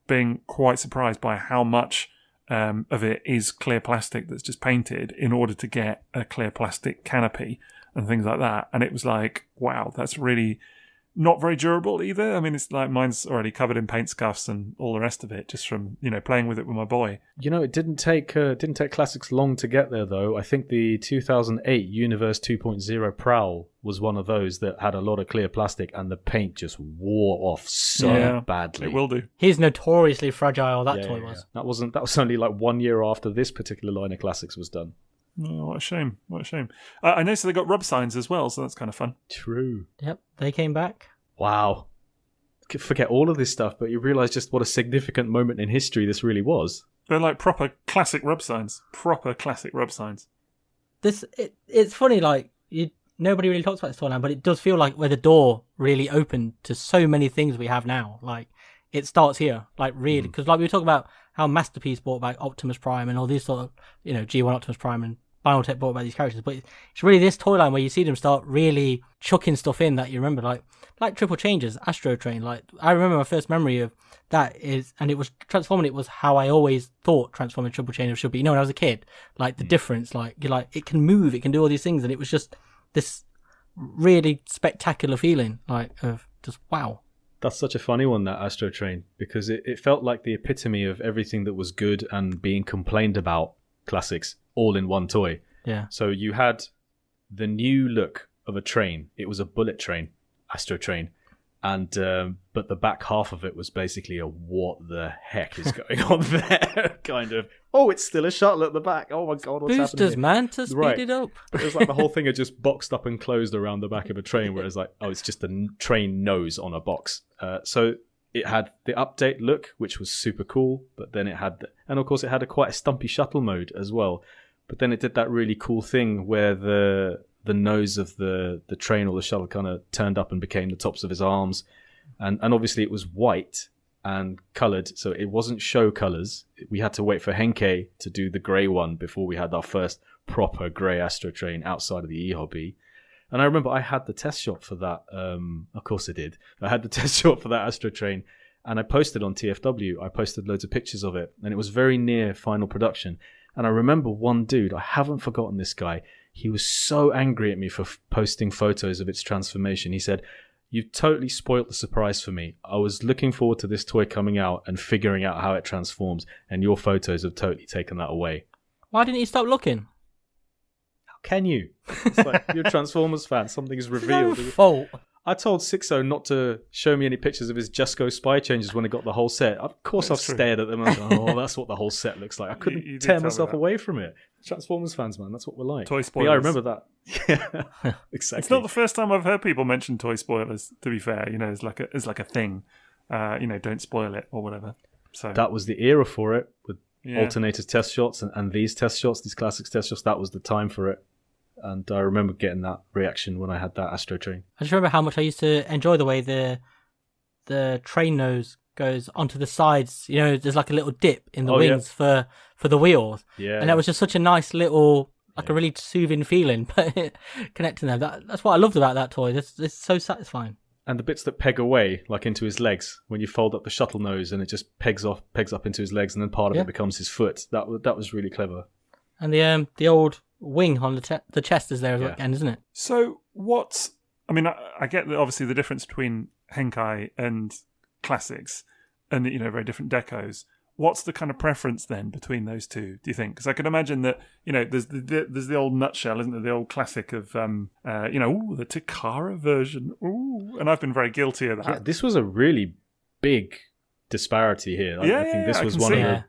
being quite surprised by how much of it is clear plastic that's just painted in order to get a clear plastic canopy and things like that. And it was like, wow, that's really not very durable either. I mean, it's like mine's already covered in paint scuffs and all the rest of it, just from playing with it with my boy. It didn't take Classics long to get there, though. I think the 2008 Universe 2.0 Prowl was one of those that had a lot of clear plastic, and the paint just wore off so badly. It will do. He's notoriously fragile. That toy was. That was only 1 year after this particular line of Classics was done. Oh, what a shame. I noticed they got rub signs as well, so that's kind of fun. True. Yep, they came back. Wow. Forget all of this stuff, but you realise just what a significant moment in history this really was. They're like proper classic rub signs. It's funny, nobody really talks about this toy now, but it does feel like where the door really opened to so many things we have now. It starts here, really, because we were talking about how Masterpiece brought back Optimus Prime and all these sort of, G1 Optimus Prime and Binaltech brought back these characters, but it's really this toy line where you see them start really chucking stuff in that you remember, like Triple Changes, Astro Train. I remember my first memory of that and it was Transforming. It was how I always thought Transforming Triple Changes should be. When I was a kid, the difference, it can move, it can do all these things, and it was just this really spectacular feeling, of just wow. That's such a funny one, that Astro Train, because it felt like the epitome of everything that was good and being complained about Classics all in one toy. Yeah. So you had the new look of a train. It was a bullet train, Astro Train. And but the back half of it was basically a what the heck is going on there kind of. Oh, it's still a shuttle at the back. Oh my God, what's boosters, happening? Man, to speed it up. But it was the whole thing had just boxed up and closed around the back of a train, whereas it's just a train nose on a box. So it had the update look, which was super cool, but then it had, and of course it had quite a stumpy shuttle mode as well. But then it did that really cool thing where the nose of the train or the shuttle kind of turned up and became the tops of his arms. And obviously it was white and coloured, so it wasn't show colours. We had to wait for Henke to do the grey one before we had our first proper grey Astro Train outside of the e-hobby. And I remember I had the test shot for that. Of course I did. I had the test shot for that Astro Train, and I posted on TFW. I posted loads of pictures of it, and it was very near final production. And I remember one dude, I haven't forgotten this guy, he was so angry at me for posting photos of its transformation. He said, "You've totally spoilt the surprise for me. I was looking forward to this toy coming out and figuring out how it transforms, and your photos have totally taken that away." Why didn't you stop looking? How can you? It's like, you're a Transformers fan. Something is revealed. No fault. I told Sixo not to show me any pictures of his Just Go spy changes when he got the whole set. Of course, That's I've true. stared at them and gone, oh, that's what the whole set looks like. I couldn't You did tear tell me myself that. away from it. Transformers fans, man, that's what we're like. Toy But spoilers. yeah, I remember that. Yeah, exactly. It's not the first time I've heard people mention toy spoilers. To be fair, as like a thing. Don't spoil it or whatever. So That was the era for it, with yeah. alternator test shots and these test shots, these classics test shots. That was the time for it. And I remember getting that reaction when I had that Astro Train. I just remember how much I used to enjoy the way the train nose goes onto the sides. There's like a little dip in the wings for the wheels. Yeah. And that was just such a nice little, a really soothing feeling, but connecting them. That's what I loved about that toy. It's so satisfying. And the bits that peg away, like into his legs, when you fold up the shuttle nose and it just pegs up into his legs, and then part of it becomes his foot. That was really clever. And the old wing on the chest is there again, isn't it? So I get that obviously the difference between Henkai and classics, and very different decos. What's the kind of preference then between those two, do you think? Because I can imagine that, there's the old nutshell, isn't there? The old classic of, the Takara version. Ooh, and I've been very guilty of that. Yeah, this was a really big disparity here. I think this was one of the...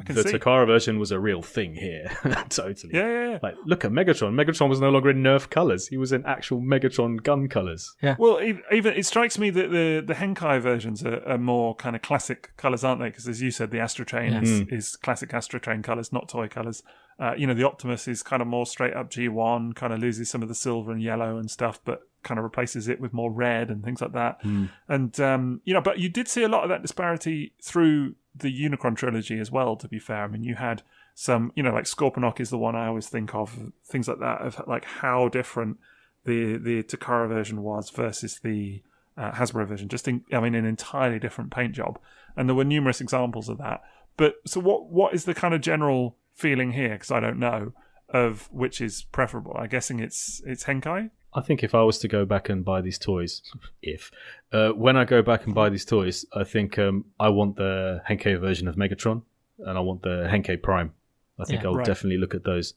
The Takara version was a real thing here. Totally. Yeah. Like, look at Megatron. Megatron was no longer in Nerf colours. He was in actual Megatron gun colours. Yeah. Well, even it strikes me that the Henkai versions are more kind of classic colours, aren't they? Because as you said, the Astro Train is classic Astro Train colours, not toy colours. The Optimus is kind of more straight up G1, kind of loses some of the silver and yellow and stuff, but kind of replaces it with more red and things like that. And, but you did see a lot of that disparity through the Unicron trilogy as well, to be fair. I mean, you had some, like Scorponok is the one I always think of, things like that, of like how different the Takara version was versus the Hasbro version, an entirely different paint job. And there were numerous examples of that. But so what is the kind of general feeling here? Because I don't know of which is preferable. I'm guessing it's Henkai. I think if I was to go back and buy these toys, when I go back and buy these toys, I think I want the Henkai version of Megatron, and I want the Henkai Prime. I think I'll definitely look at those.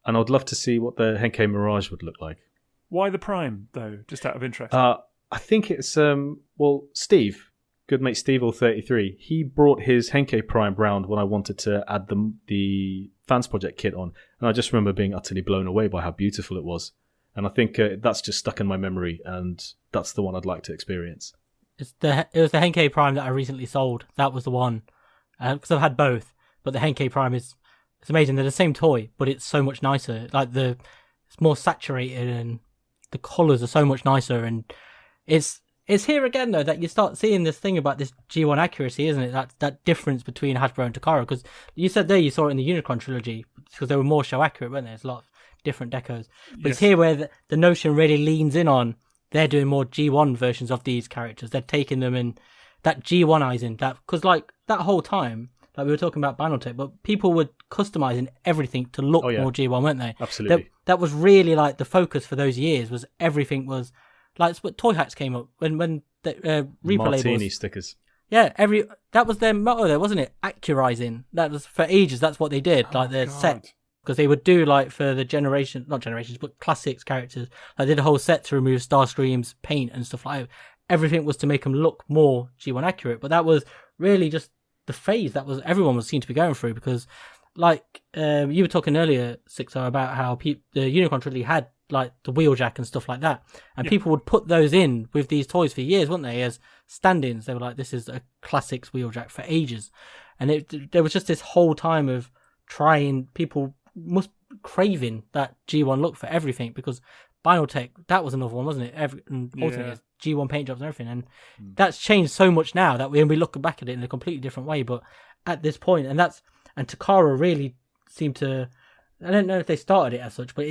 And I'd love to see what the Henkai Mirage would look like. The Prime, though? Just out of interest. I think it's, Steve, good mate Steve, 33, he brought his Henkai Prime round when I wanted to add the Fans Project kit on. And I just remember being utterly blown away by how beautiful it was. And I think that's just stuck in my memory, and that's the one I'd like to experience. It was the Henkai Prime that I recently sold. That was the one. Because I've had both. But the Henkai Prime it's amazing. They're the same toy, but it's so much nicer. Like it's more saturated, and the colours are so much nicer. And it's here again, though, that you start seeing this thing about this G1 accuracy, isn't it? That difference between Hasbro and Takara. Because you said there you saw it in the Unicron trilogy, because they were more show accurate, weren't they? There's a lot of different decos. But it's here where the notion really leans in on they're doing more G1 versions of these characters. They're taking them and that G1izing that, because like that whole time, like we were talking about Banaltech, but people were customizing everything to look more G1, weren't they? Absolutely. That was really like the focus for those years. Was everything was like what Toy Hacks came up when the Reaper Martini labels. stickers. Yeah, that was their motto there, wasn't it? Accurizing. That was for ages. That's what they did. Like their set. Because they would do like for the not generations, but classics characters. Like they did a whole set to remove Starscream's paint and stuff like that. Everything was to make them look more G1 accurate. But that was really just the phase that was everyone was seen to be going through. Because like you were talking earlier, Sixo, about how the Unicron trilogy had like the Wheeljack and stuff like that. And people would put those in with these toys for years, wouldn't they? As stand-ins. They were like, this is a classics Wheeljack for ages. And there was just this whole time of people must craving that G1 look for everything, because Banaltech, that was another one, wasn't it? Ultimately, G1 paint jobs and everything, and that's changed so much now that when we look back at it in a completely different way. But at this point, and Takara really seemed to, I don't know if they started it as such, but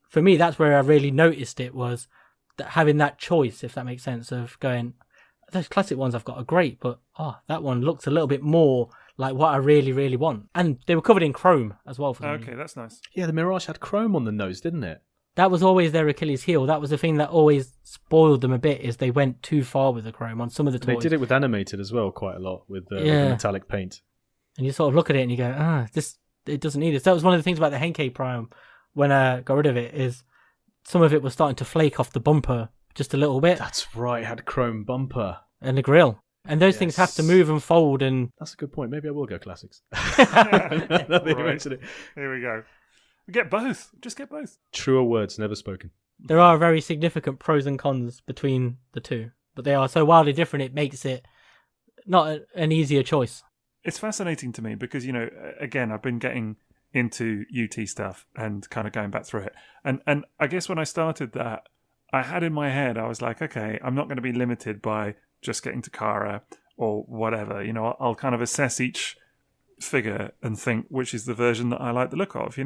for me, that's where I really noticed it, was that having that choice, if that makes sense, of going, those classic ones I've got are great, but that one looks a little bit more like what I really, really want. And they were covered in chrome as well. Okay, that's nice. Yeah, the Mirage had chrome on the nose, didn't it? That was always their Achilles heel. That was the thing that always spoiled them a bit, is they went too far with the chrome on some of the toys. They did it with animated as well quite a lot, with the metallic paint. And you sort of look at it and you go, it doesn't need it. So that was one of the things about the Henke Prime when I got rid of it, is some of it was starting to flake off the bumper just a little bit. That's right, it had a chrome bumper. And the grille. And those things have to move and fold, and... That's a good point. Maybe I will go classics. Now that you mentioned it. Here we go. Get both. Just get both. Truer words never spoken. There are very significant pros and cons between the two, but they are so wildly different it makes it not an easier choice. It's fascinating to me because, again, I've been getting into UT stuff and kind of going back through it. And I guess when I started that, I had in my head, I was like, okay, I'm not going to be limited by just getting Takara or whatever. I'll kind of assess each figure and think which is the version that I like the look of,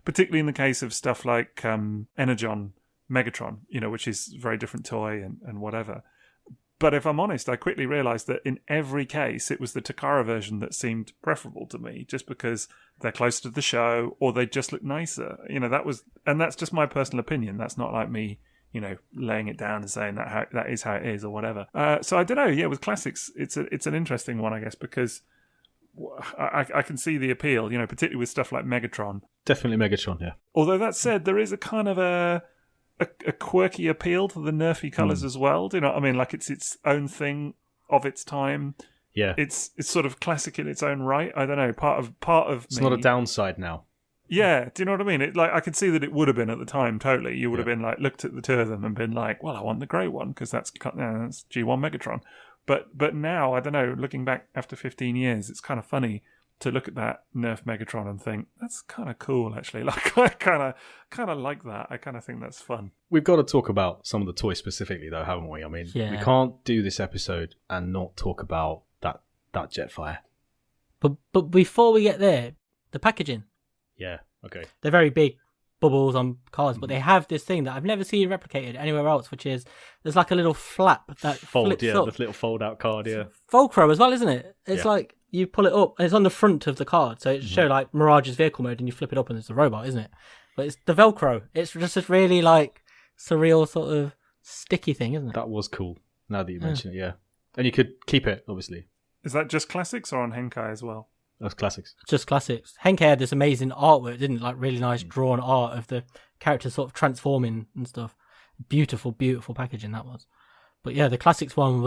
particularly in the case of stuff like Energon Megatron, which is a very different toy and whatever. But if I'm honest, I quickly realised that in every case, it was the Takara version that seemed preferable to me, just because they're closer to the show or they just look nicer. And that's just my personal opinion. That's not like me, laying it down and saying that is how it is or whatever. So I don't know. Yeah, with classics, it's an interesting one, I guess, because I can see the appeal, particularly with stuff like Megatron. Definitely Megatron, yeah. Although that said, there is a kind of a quirky appeal to the nerfy colours as well. Do you know what I mean? Like it's its own thing of its time. Yeah. It's sort of classic in its own right. I don't know. Part of it's me, not a downside now. Yeah, do you know what I mean? I could see that it would have been at the time. Totally, you would have been like looked at the two of them and been like, "Well, I want the grey one because that's G1 Megatron." But now I don't know. Looking back after 15 years, it's kind of funny to look at that Nerf Megatron and think that's kind of cool. Actually, like I kind of like that. I kind of think that's fun. We've got to talk about some of the toys specifically, though, haven't we? I mean, we can't do this episode and not talk about that Jetfire. But before we get there, the packaging. Yeah, okay. They're very big bubbles on cards, but they have this thing that I've never seen replicated anywhere else, which is there's like a little flap that flips up. The little fold-out card, yeah. Velcro as well, isn't it? It's like you pull it up and it's on the front of the card, so it show like Mirage's vehicle mode, and you flip it up and it's a robot, isn't it? But it's the Velcro. It's just a really like surreal sort of sticky thing, isn't it? That was cool. Now that you mention it, yeah. And you could keep it, obviously. Is that just classics or on Henkai as well? That's classics. Just classics. Henke had this amazing artwork, didn't it? Like really nice drawn art of the characters sort of transforming and stuff. Beautiful, beautiful packaging that was. But yeah, the classics one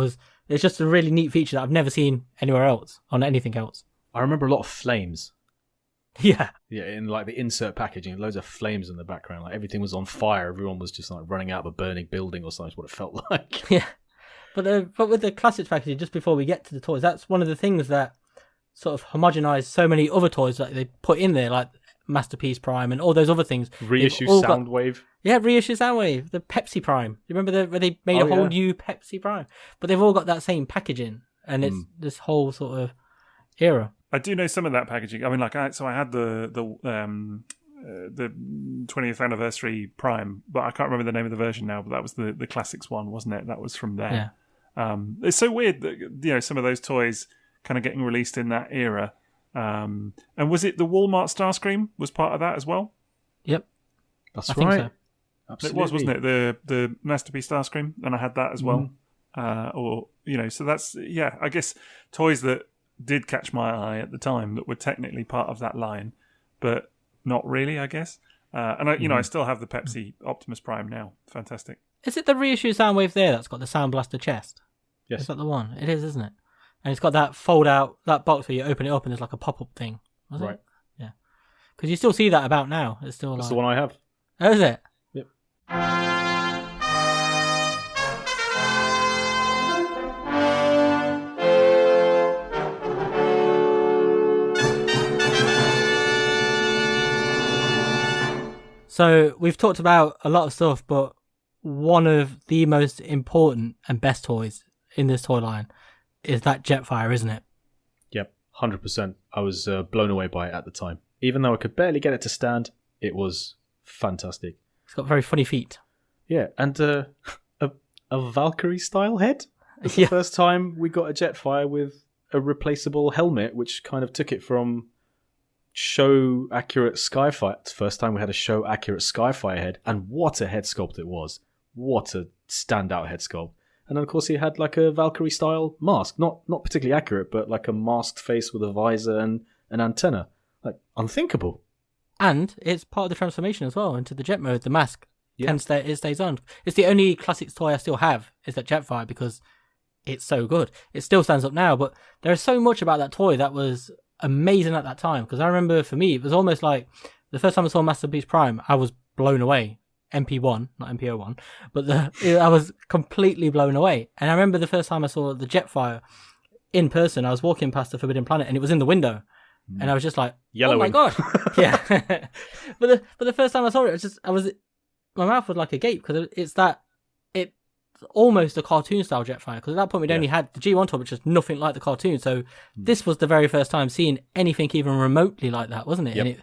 it's just a really neat feature that I've never seen anywhere else, on anything else. I remember a lot of flames. Yeah. Yeah, in like the insert packaging, loads of flames in the background. Like everything was on fire. Everyone was just like running out of a burning building or something, is what it felt like. Yeah. But with the classics packaging, just before we get to the toys, that's one of the things that sort of homogenized so many other toys that they put in there, like Masterpiece Prime and all those other things. Reissue Soundwave. Reissue Soundwave. The Pepsi Prime. You remember where they made a whole new Pepsi Prime? But they've all got that same packaging, and it's this whole sort of era. I do know some of that packaging. I mean, I had the 20th anniversary Prime, but I can't remember the name of the version now. But that was the classics one, wasn't it? That was from there. Yeah. It's so weird that some of those toys kind of getting released in that era. And was it the Walmart Starscream was part of that as well? Yep. That's I right. think so. It Absolutely. was, wasn't it? The Masterpiece Starscream, and I had that as well. So that's, I guess toys that did catch my eye at the time that were technically part of that line, but not really, I guess. And I still have the Pepsi Optimus Prime now. Fantastic. Is it the reissue Soundwave there that's got the Sound Blaster chest? Yes. Is that the one? It is, isn't it? And it's got that fold out, that box where you open it up and there's like a pop up thing. Right. Yeah. Because you still see that about now. It's still That's the one I have. Oh, is it? Yep. So we've talked about a lot of stuff, but one of the most important and best toys in this toy line is that Jetfire, isn't it? Yep, 100%. I was blown away by it at the time. Even though I could barely get it to stand, it was fantastic. It's got very funny feet. Yeah, and a Valkyrie-style head. It's the first time we got a Jetfire with a replaceable helmet, which kind of took it from show-accurate Skyfire. It's the first time we had a show-accurate Skyfire head, and what a head sculpt it was. What a standout head sculpt. And then, of course, he had like a Valkyrie-style mask. Not particularly accurate, but like a masked face with a visor and an antenna. Like, unthinkable. And it's part of the transformation as well into the jet mode. The mask Yeah. it stays on. It's the only Classics toy I still have is that Jetfire because it's so good. It still stands up now, but there is so much about that toy that was amazing at that time. Because I remember for me, it was almost like the first time I saw Masterpiece Prime, I was blown away. MP1, not MP01, but I was completely blown away. And I remember the first time I saw the Jetfire in person, I was walking past the Forbidden Planet and it was in the window. And I was just like, Yellowing. oh my god. Yeah. but the first time I saw it, my mouth was like agape because it's almost a cartoon style Jetfire. Because at that point we'd only had the G1 toy, which was nothing like the cartoon. So this was the very first time seeing anything even remotely like that, wasn't it? Yep.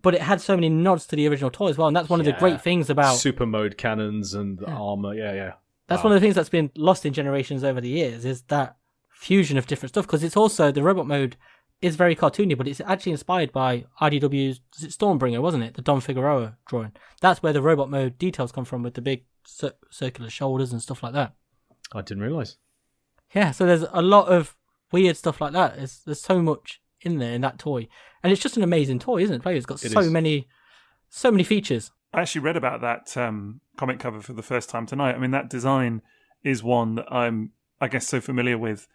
But it had so many nods to the original toy as well. And that's one of the great things about super mode cannons and the armor. Yeah. That's one of the things that's been lost in generations over the years is that fusion of different stuff. Because it's also, the robot mode is very cartoony, but it's actually inspired by IDW's Stormbringer, wasn't it? The Don Figueroa drawing. That's where the robot mode details come from with the big circular shoulders and stuff like that. I didn't realise. Yeah, so there's a lot of weird stuff like that. There's so much in there in that toy. And it's just an amazing toy, isn't it? It's got so many features. I actually read about that comic cover for the first time tonight. I mean, that design is one that I'm, I guess, so familiar with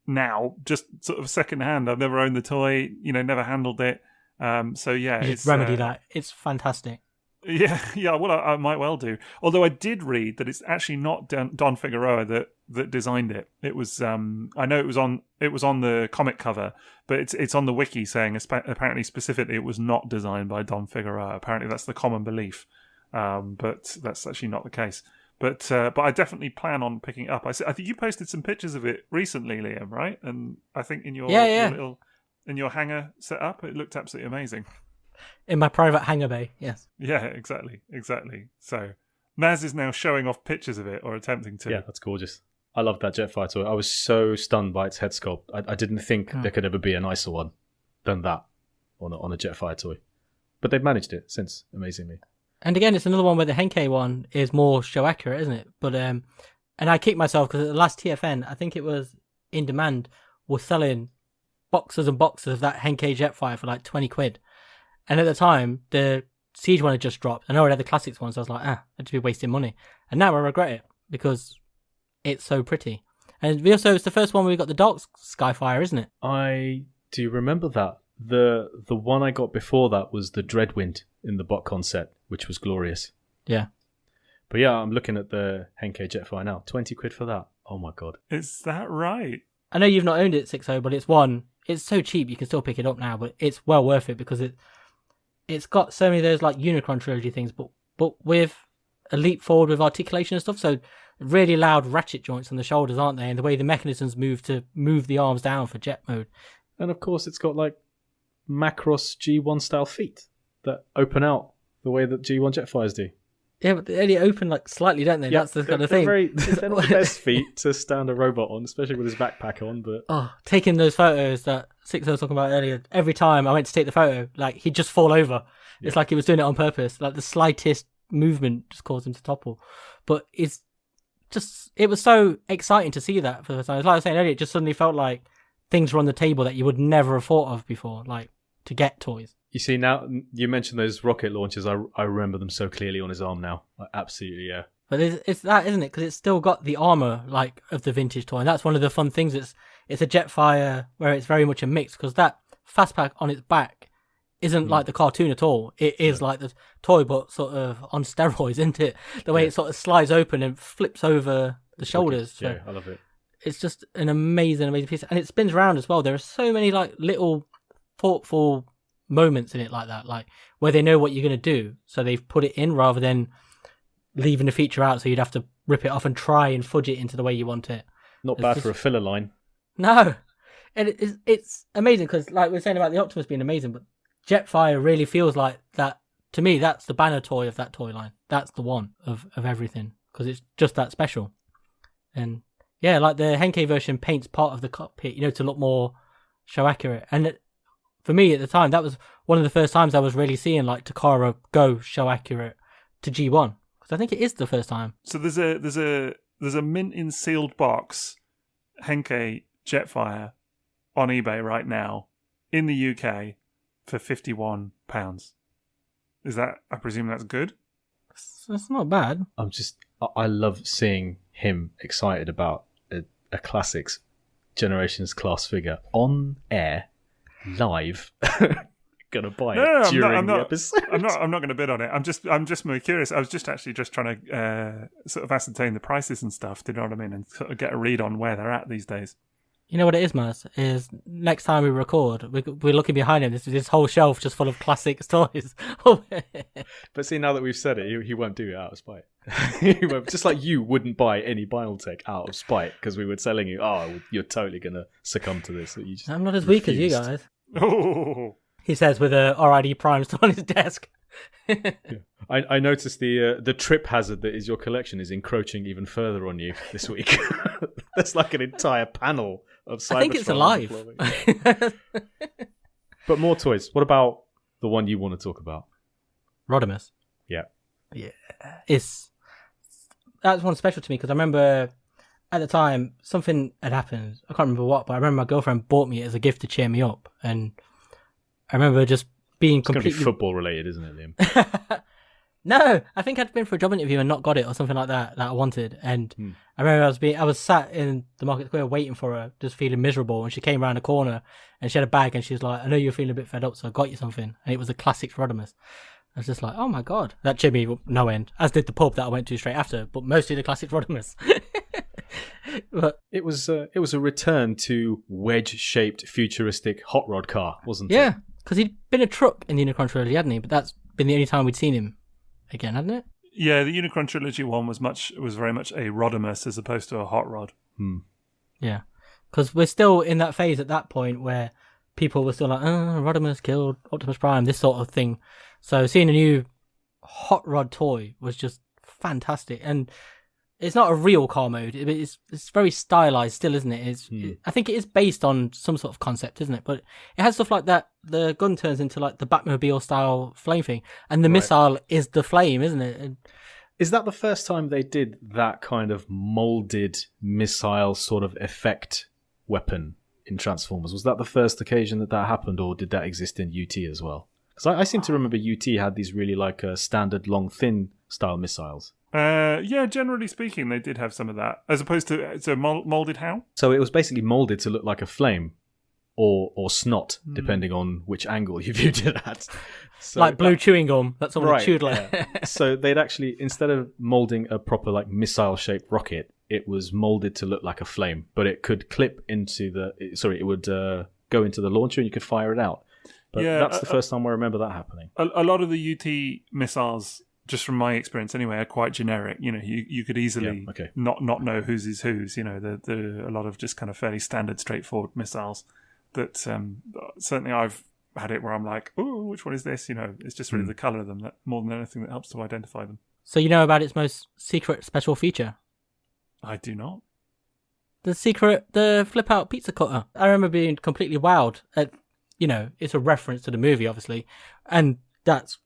now, just sort of second hand. I've never owned the toy, never handled it. So yeah, it's remedy that. It's fantastic. Yeah. Well, I might well do. Although I did read that it's actually not Don Figueroa that designed it. It was I know it was on the comic cover, but it's on the wiki saying apparently specifically it was not designed by Don Figueroa. Apparently that's the common belief, but that's actually not the case. But I definitely plan on picking it up. I think you posted some pictures of it recently, Liam, right? And I think in your your hangar setup, it looked absolutely amazing. In my private hangar bay, yes. Yeah, exactly. So Maz is now showing off pictures of it, or attempting to. Yeah, that's gorgeous. I love that Jetfire toy. I was so stunned by its head sculpt. I didn't think there could ever be a nicer one than that on a Jetfire toy. But they've managed it since, amazingly. And again, it's another one where the Henke one is more show accurate, isn't it? But and I kicked myself because at the last TFN, I think it was In Demand, was selling boxes and boxes of that Henke Jetfire for like 20 quid. And at the time, the Siege one had just dropped. I know I had the Classics one, so I was like, I'd just be wasting money. And now I regret it because it's so pretty. And it's the first one where we got the Dark Skyfire, isn't it? I do remember that. The one I got before that was the Dreadwind in the BotCon set, which was glorious. Yeah. But yeah, I'm looking at the Henke Jetfire now. 20 quid for that. Oh my god. Is that right? I know you've not owned it, Sixo, but it's so cheap you can still pick it up now, but it's well worth it because it's got so many of those like Unicron trilogy things, but with a leap forward with articulation and stuff. So really loud ratchet joints on the shoulders, aren't they? And the way the mechanisms move to move the arms down for jet mode. And of course, it's got like Macross G1 style feet that open out the way that G1 Jetfires do. Yeah, but they only open like slightly, don't they? Yeah, that's the kind of thing. They're not the best feet to stand a robot on, especially with his backpack on. But taking those photos that Sixo was talking about earlier, every time I went to take the photo, like he'd just fall over. Yeah. It's like he was doing it on purpose. Like the slightest movement just caused him to topple. But it was so exciting to see that for the first time. Like I was saying earlier, it just suddenly felt like things were on the table that you would never have thought of before, like to get toys. You see, now you mentioned those rocket launchers. I remember them so clearly on his arm now. Like, absolutely, yeah. But it's that, isn't it? Because it's still got the armor like of the vintage toy, and that's one of the fun things. It's a Jetfire where it's very much a mix because that fastpack on its back isn't like the cartoon at all. It is like the toy, but sort of on steroids, isn't it? The way it sort of slides open and flips over the shoulders. So yeah, I love it. It's just an amazing piece, and it spins around as well. There are so many like little thoughtful moments in it like that, like where they know what you're going to do, so they've put it in rather than leaving the feature out, so you'd have to rip it off and try and fudge it into the way you want it. Not bad for a filler line. No, and it's amazing because, like we were saying about the Optimus being amazing, but Jetfire really feels like that to me. That's the banner toy of that toy line. That's the one of everything because it's just that special. And yeah, like the Henke version paints part of the cockpit, to look more show accurate. And for me at the time, that was one of the first times I was really seeing like Takara go show accurate to G1 because I think it is the first time. So there's a mint in sealed box Henke Jetfire on eBay right now in the UK for £51. Is that? I presume that's good. It's not bad. I love seeing him excited about a classics Generations class figure on air, live. Gonna buy it during the episode. I'm not going to bid on it. I'm just more curious. I was just trying to sort of ascertain the prices and stuff. Do you know what I mean? And sort of get a read on where they're at these days. You know what it is, Maz? Is next time we record, we're looking behind him. This whole shelf just full of classic toys. But see, now that we've said it, he won't do it out of spite. He won't, just like you wouldn't buy any Biotech out of spite because we were telling you, you're totally going to succumb to this. I'm not as weak as you guys. Oh. He says with a RID Prime still on his desk. Yeah. I noticed the trip hazard that is your collection is encroaching even further on you this week. There's like an entire panel of Cybertron. I think it's alive. But more toys. What about the one you want to talk about? Rodimus. Yeah. Yeah. That's one special to me because I remember at the time something had happened. I can't remember what, but I remember my girlfriend bought me it as a gift to cheer me up. And I remember just being completely... It's going to be football related, isn't it, Liam? No, I think I'd been for a job interview and not got it or something like that I wanted. And I remember I was sat in the Market Square waiting for her, just feeling miserable. And she came around the corner and she had a bag and she was like, I know you're feeling a bit fed up, so I got you something. And it was a classic Rodimus. I was just like, oh my God. That cheered me no end, as did the pub that I went to straight after, but mostly the classic Rodimus. But it was a return to wedge-shaped futuristic hot rod car, wasn't it? Yeah, because he'd been a truck in the Unicron trilogy, hadn't he? But that's been the only time we'd seen him again, hadn't it? Yeah, the Unicron trilogy one was very much a Rodimus as opposed to a hot rod. Yeah, because we're still in that phase at that point where people were still like, Rodimus killed Optimus Prime, this sort of thing. So seeing a new hot rod toy was just fantastic. And it's not a real car mode. It's very stylized still, isn't it? I think it is based on some sort of concept, isn't it? But it has stuff like that. The gun turns into like the Batmobile style flame thing. And the missile is the flame, isn't it? And is that the first time they did that kind of molded missile sort of effect weapon in Transformers? Was that the first occasion that happened, or did that exist in UT as well? Because I seem to remember UT had these really like standard long thin style missiles. Yeah, generally speaking, they did have some of that, as opposed to molded how? So it was basically molded to look like a flame or snot, depending on which angle you viewed it at. So like blue chewing gum. That's all they chewed like. Yeah. So they'd actually, instead of molding a proper like missile-shaped rocket, it was molded to look like a flame, but it could clip into it would go into the launcher and you could fire it out. But that's the first time I remember that happening. A lot of the UT missiles, just from my experience anyway, are quite generic. You know, you could easily not know whose is whose. You know, there are a lot of just kind of fairly standard, straightforward missiles that certainly I've had it where I'm like, oh, which one is this? You know, it's just really the colour of them that more than anything that helps to identify them. So you know about its most secret special feature? I do not. The flip-out pizza cutter. I remember being completely wowed at, it's a reference to the movie, obviously, and that's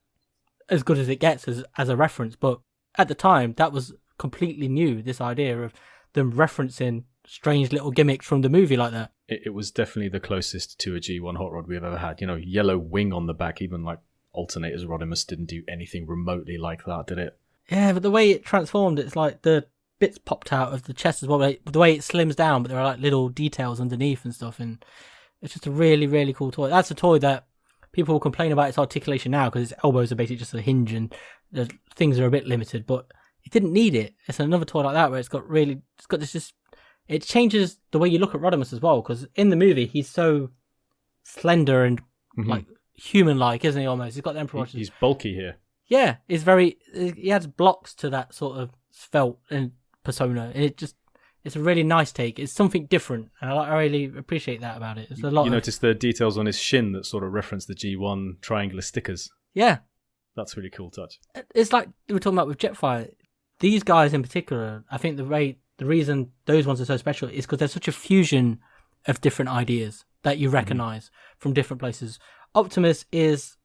as good as it gets as a reference. But at the time, that was completely new, this idea of them referencing strange little gimmicks from the movie like that. It was definitely the closest to a G1 hot rod we've ever had. Yellow wing on the back, even like Alternators Rodimus didn't do anything remotely like that, did it? Yeah, but the way it transformed, it's like the bits popped out of the chest as well. The way it slims down, but there are like little details underneath and stuff, and it's just a really, really cool toy. That's a toy that people will complain about its articulation now because its elbows are basically just a hinge and the things are a bit limited, but it didn't need it. It's another toy like that where it's got this just, it changes the way you look at Rodimus as well, because in the movie he's so slender and like human-like, isn't he? Almost, he's got the Emperor. He's bulky here. Yeah, he adds blocks to that sort of svelte and persona, and it's a really nice take. It's something different, and I really appreciate that about it. It's a lot. You notice the details on his shin that sort of reference the G1 triangular stickers. Yeah, that's a really cool touch. It's like we were talking about with Jetfire. These guys in particular, I think the reason those ones are so special is because there's such a fusion of different ideas that you recognise from different places. Optimus is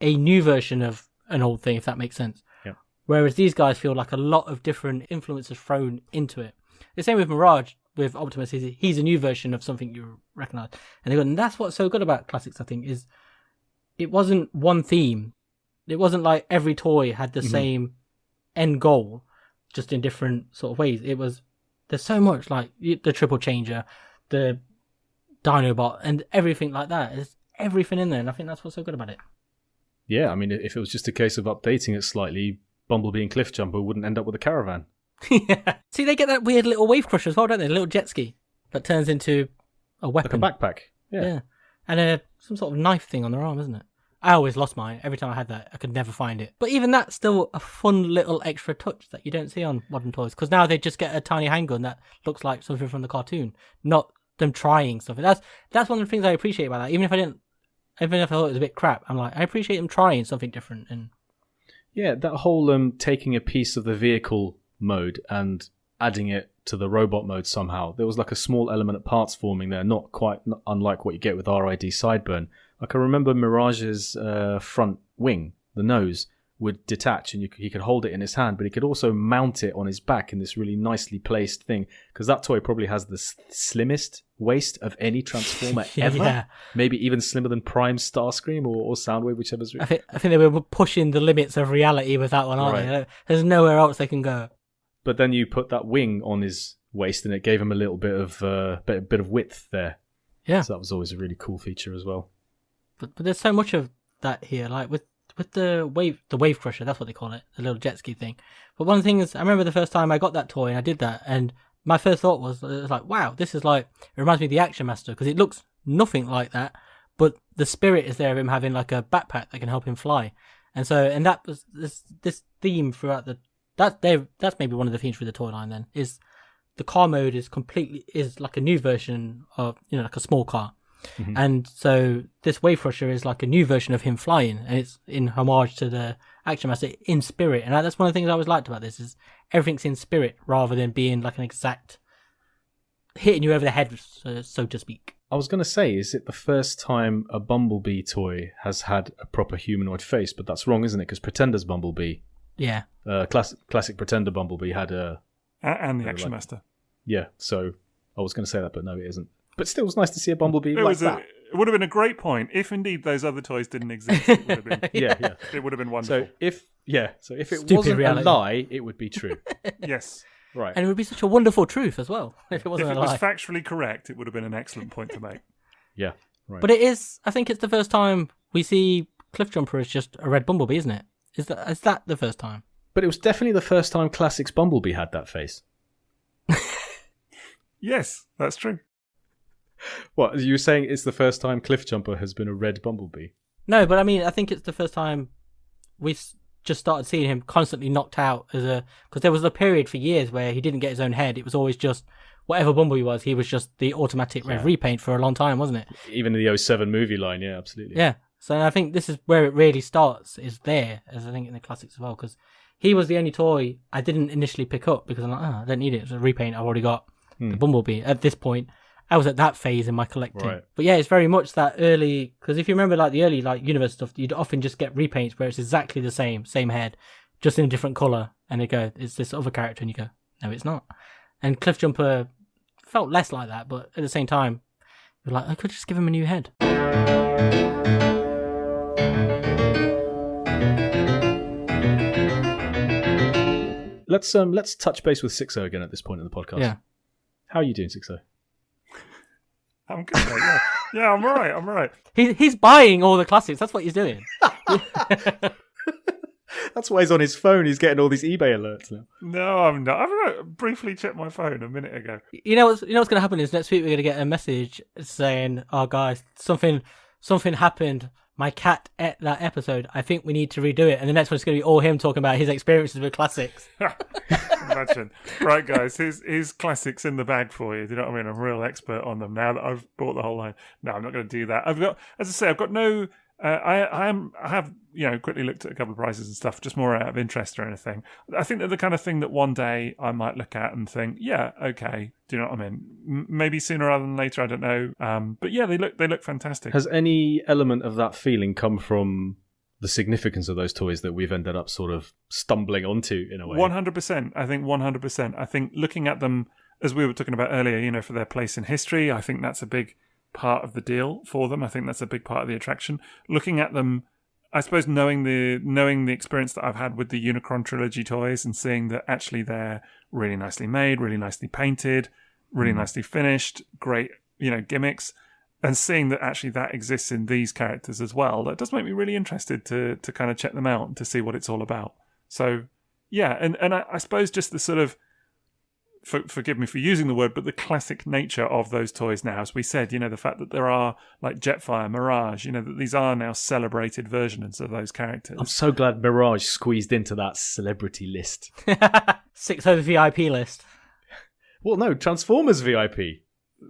a new version of an old thing, if that makes sense. Yeah. Whereas these guys feel like a lot of different influences thrown into it. The same with Mirage, with Optimus, he's a new version of something you recognise. And that's what's so good about classics, I think, is it wasn't one theme. It wasn't like every toy had the same end goal, just in different sort of ways. It was, there's so much, like the triple changer, the Dinobot, and everything like that. There's everything in there, and I think that's what's so good about it. Yeah, I mean, if it was just a case of updating it slightly, Bumblebee and Cliffjumper wouldn't end up with a caravan. Yeah. See, they get that weird little wave crusher as well, don't they? A little jet ski that turns into a weapon. Like a backpack. Yeah. And some sort of knife thing on their arm, isn't it? I always lost mine. Every time I had that, I could never find it. But even that's still a fun little extra touch that you don't see on modern toys. Because now they just get a tiny handgun that looks like something from the cartoon, not them trying something. That's one of the things I appreciate about that. Even if I thought it was a bit crap, I'm like, I appreciate them trying something different. And yeah, that whole taking a piece of the vehicle mode and adding it to the robot mode somehow. There was like a small element of parts forming there, not unlike what you get with RID Sideburn. I can remember Mirage's front wing, the nose, would detach and he could hold it in his hand, but he could also mount it on his back in this really nicely placed thing, because that toy probably has the slimmest waist of any Transformer ever. Yeah. Maybe even slimmer than Prime Starscream or Soundwave, whichever's... I think they were pushing the limits of reality with that one, aren't they? There's nowhere else they can go. But then you put that wing on his waist and it gave him a little bit of width there. Yeah. So that was always a really cool feature as well. But there's so much of that here, like with the wave crusher, that's what they call it, the little jet ski thing. But one of the things, I remember the first time I got that toy and I did that, and my first thought was like, wow, this is like, it reminds me of the Action Master, because it looks nothing like that, but the spirit is there of him having like a backpack that can help him fly. And that was this theme throughout that's maybe one of the themes for the toy line then, is the car mode is like a new version of, like a small car. Mm-hmm. And so this Wave Crusher is like a new version of him flying, and it's in homage to the Action Master in spirit. And that's one of the things I always liked about this, is everything's in spirit rather than being like an exact hitting you over the head, so to speak. I was going to say, is it the first time a Bumblebee toy has had a proper humanoid face? But that's wrong, isn't it? Because Pretender's Bumblebee, classic Pretender Bumblebee had a... And the Action Master. Yeah, so I was going to say that, but no, it isn't. But still, it was nice to see a Bumblebee like that. It would have been a great point if indeed those other toys didn't exist. It would have been, it would have been wonderful. So if it Stupid wasn't reality. a lie, it would be true. Yes. Right. And it would be such a wonderful truth as well, if it wasn't a lie. If it was factually correct, it would have been an excellent point to make. Yeah, right. But I think it's the first time we see Cliffjumper as just a red Bumblebee, isn't it? Is that the first time? But it was definitely the first time Classics Bumblebee had that face. Yes, that's true. What, you were saying it's the first time Cliffjumper has been a red Bumblebee? No, but I mean, I think it's the first time we just started seeing him constantly knocked out because there was a period for years where he didn't get his own head. It was always just whatever Bumblebee was, he was just the automatic red repaint for a long time, wasn't it? Even in the 07 movie line, yeah, absolutely. Yeah, so I think this is where it really starts, is there, as I think in the classics as well, because he was the only toy I didn't initially pick up because I'm like, I don't need it. It's a repaint. I've already got the Bumblebee. At this point, I was at that phase in my collecting. Right. But yeah, it's very much that early, because if you remember like the early like universe stuff, you'd often just get repaints where it's exactly the same head, just in a different colour, and they go, it's this other character, and you go, no, it's not. And Cliffjumper felt less like that, but at the same time, you're like, I could just give him a new head. Let's touch base with Sixo again at this point in the podcast. Yeah. How are you doing, Sixo? I'm good, mate, yeah. I'm all right. He's buying all the classics. That's what he's doing. That's why he's on his phone. He's getting all these eBay alerts now. No, I'm not. I've briefly checked my phone a minute ago. You know what's going to happen is next week we're going to get a message saying, "Oh, guys, something happened. My cat ate that episode. I think we need to redo it." And the next one's going to be all him talking about his experiences with classics. Imagine. Right, guys, here's classics in the bag for you. Do you know what I mean? I'm a real expert on them now that I've bought the whole line. No, I'm not going to do that. I've got no... I have quickly looked at a couple of prices and stuff, just more out of interest or anything. I think they're the kind of thing that one day I might look at and think, yeah, okay. Do you know what I mean? Maybe sooner rather than later, I don't know. But yeah, they look fantastic. Has any element of that feeling come from the significance of those toys that we've ended up sort of stumbling onto in a way? 100%. I think 100%. I think looking at them, as we were talking about earlier, for their place in history, I think that's a big part of the deal for them. I think that's a big part of the attraction. Looking at them, I suppose knowing the experience that I've had with the Unicron trilogy toys and seeing that actually they're really nicely made, really nicely painted, really nicely finished, great, gimmicks, and seeing that actually that exists in these characters as well, that does make me really interested to kind of check them out and to see what it's all about. So yeah, and I suppose just the sort of, forgive me for using the word, but the classic nature of those toys now, as we said, the fact that there are like Jetfire, Mirage, that these are now celebrated versions of those characters. I'm so glad Mirage squeezed into that celebrity list. Sixo VIP list. Well, no, Transformers VIP.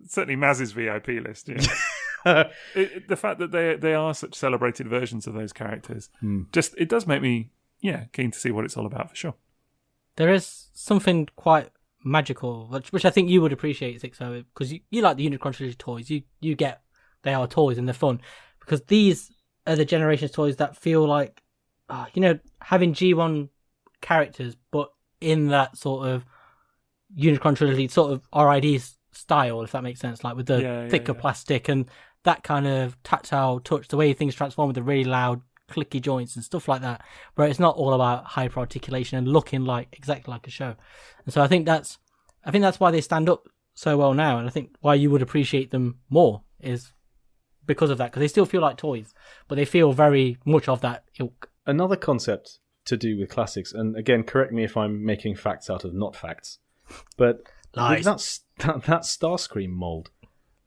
Certainly Maz's VIP list, yeah. The fact that they are such celebrated versions of those characters, just it does make me, keen to see what it's all about for sure. There is something quite magical, which I think you would appreciate, Sixo, because you like the Unicron trilogy toys. You get they are toys and they're fun, because these are the Generations toys that feel like, having G1 characters, but in that sort of Unicron trilogy sort of RID style, if that makes sense, like with the thicker plastic and that kind of tactile touch, the way things transform with the really loud clicky joints and stuff like that, where it's not all about hyper articulation and looking exactly like a show. And so I think that's why they stand up so well now, and I think why you would appreciate them more is because of that, because they still feel like toys, but they feel very much of that ilk. Another concept to do with classics, and again, correct me if I'm making facts out of not facts, but Lies. that Starscream mold,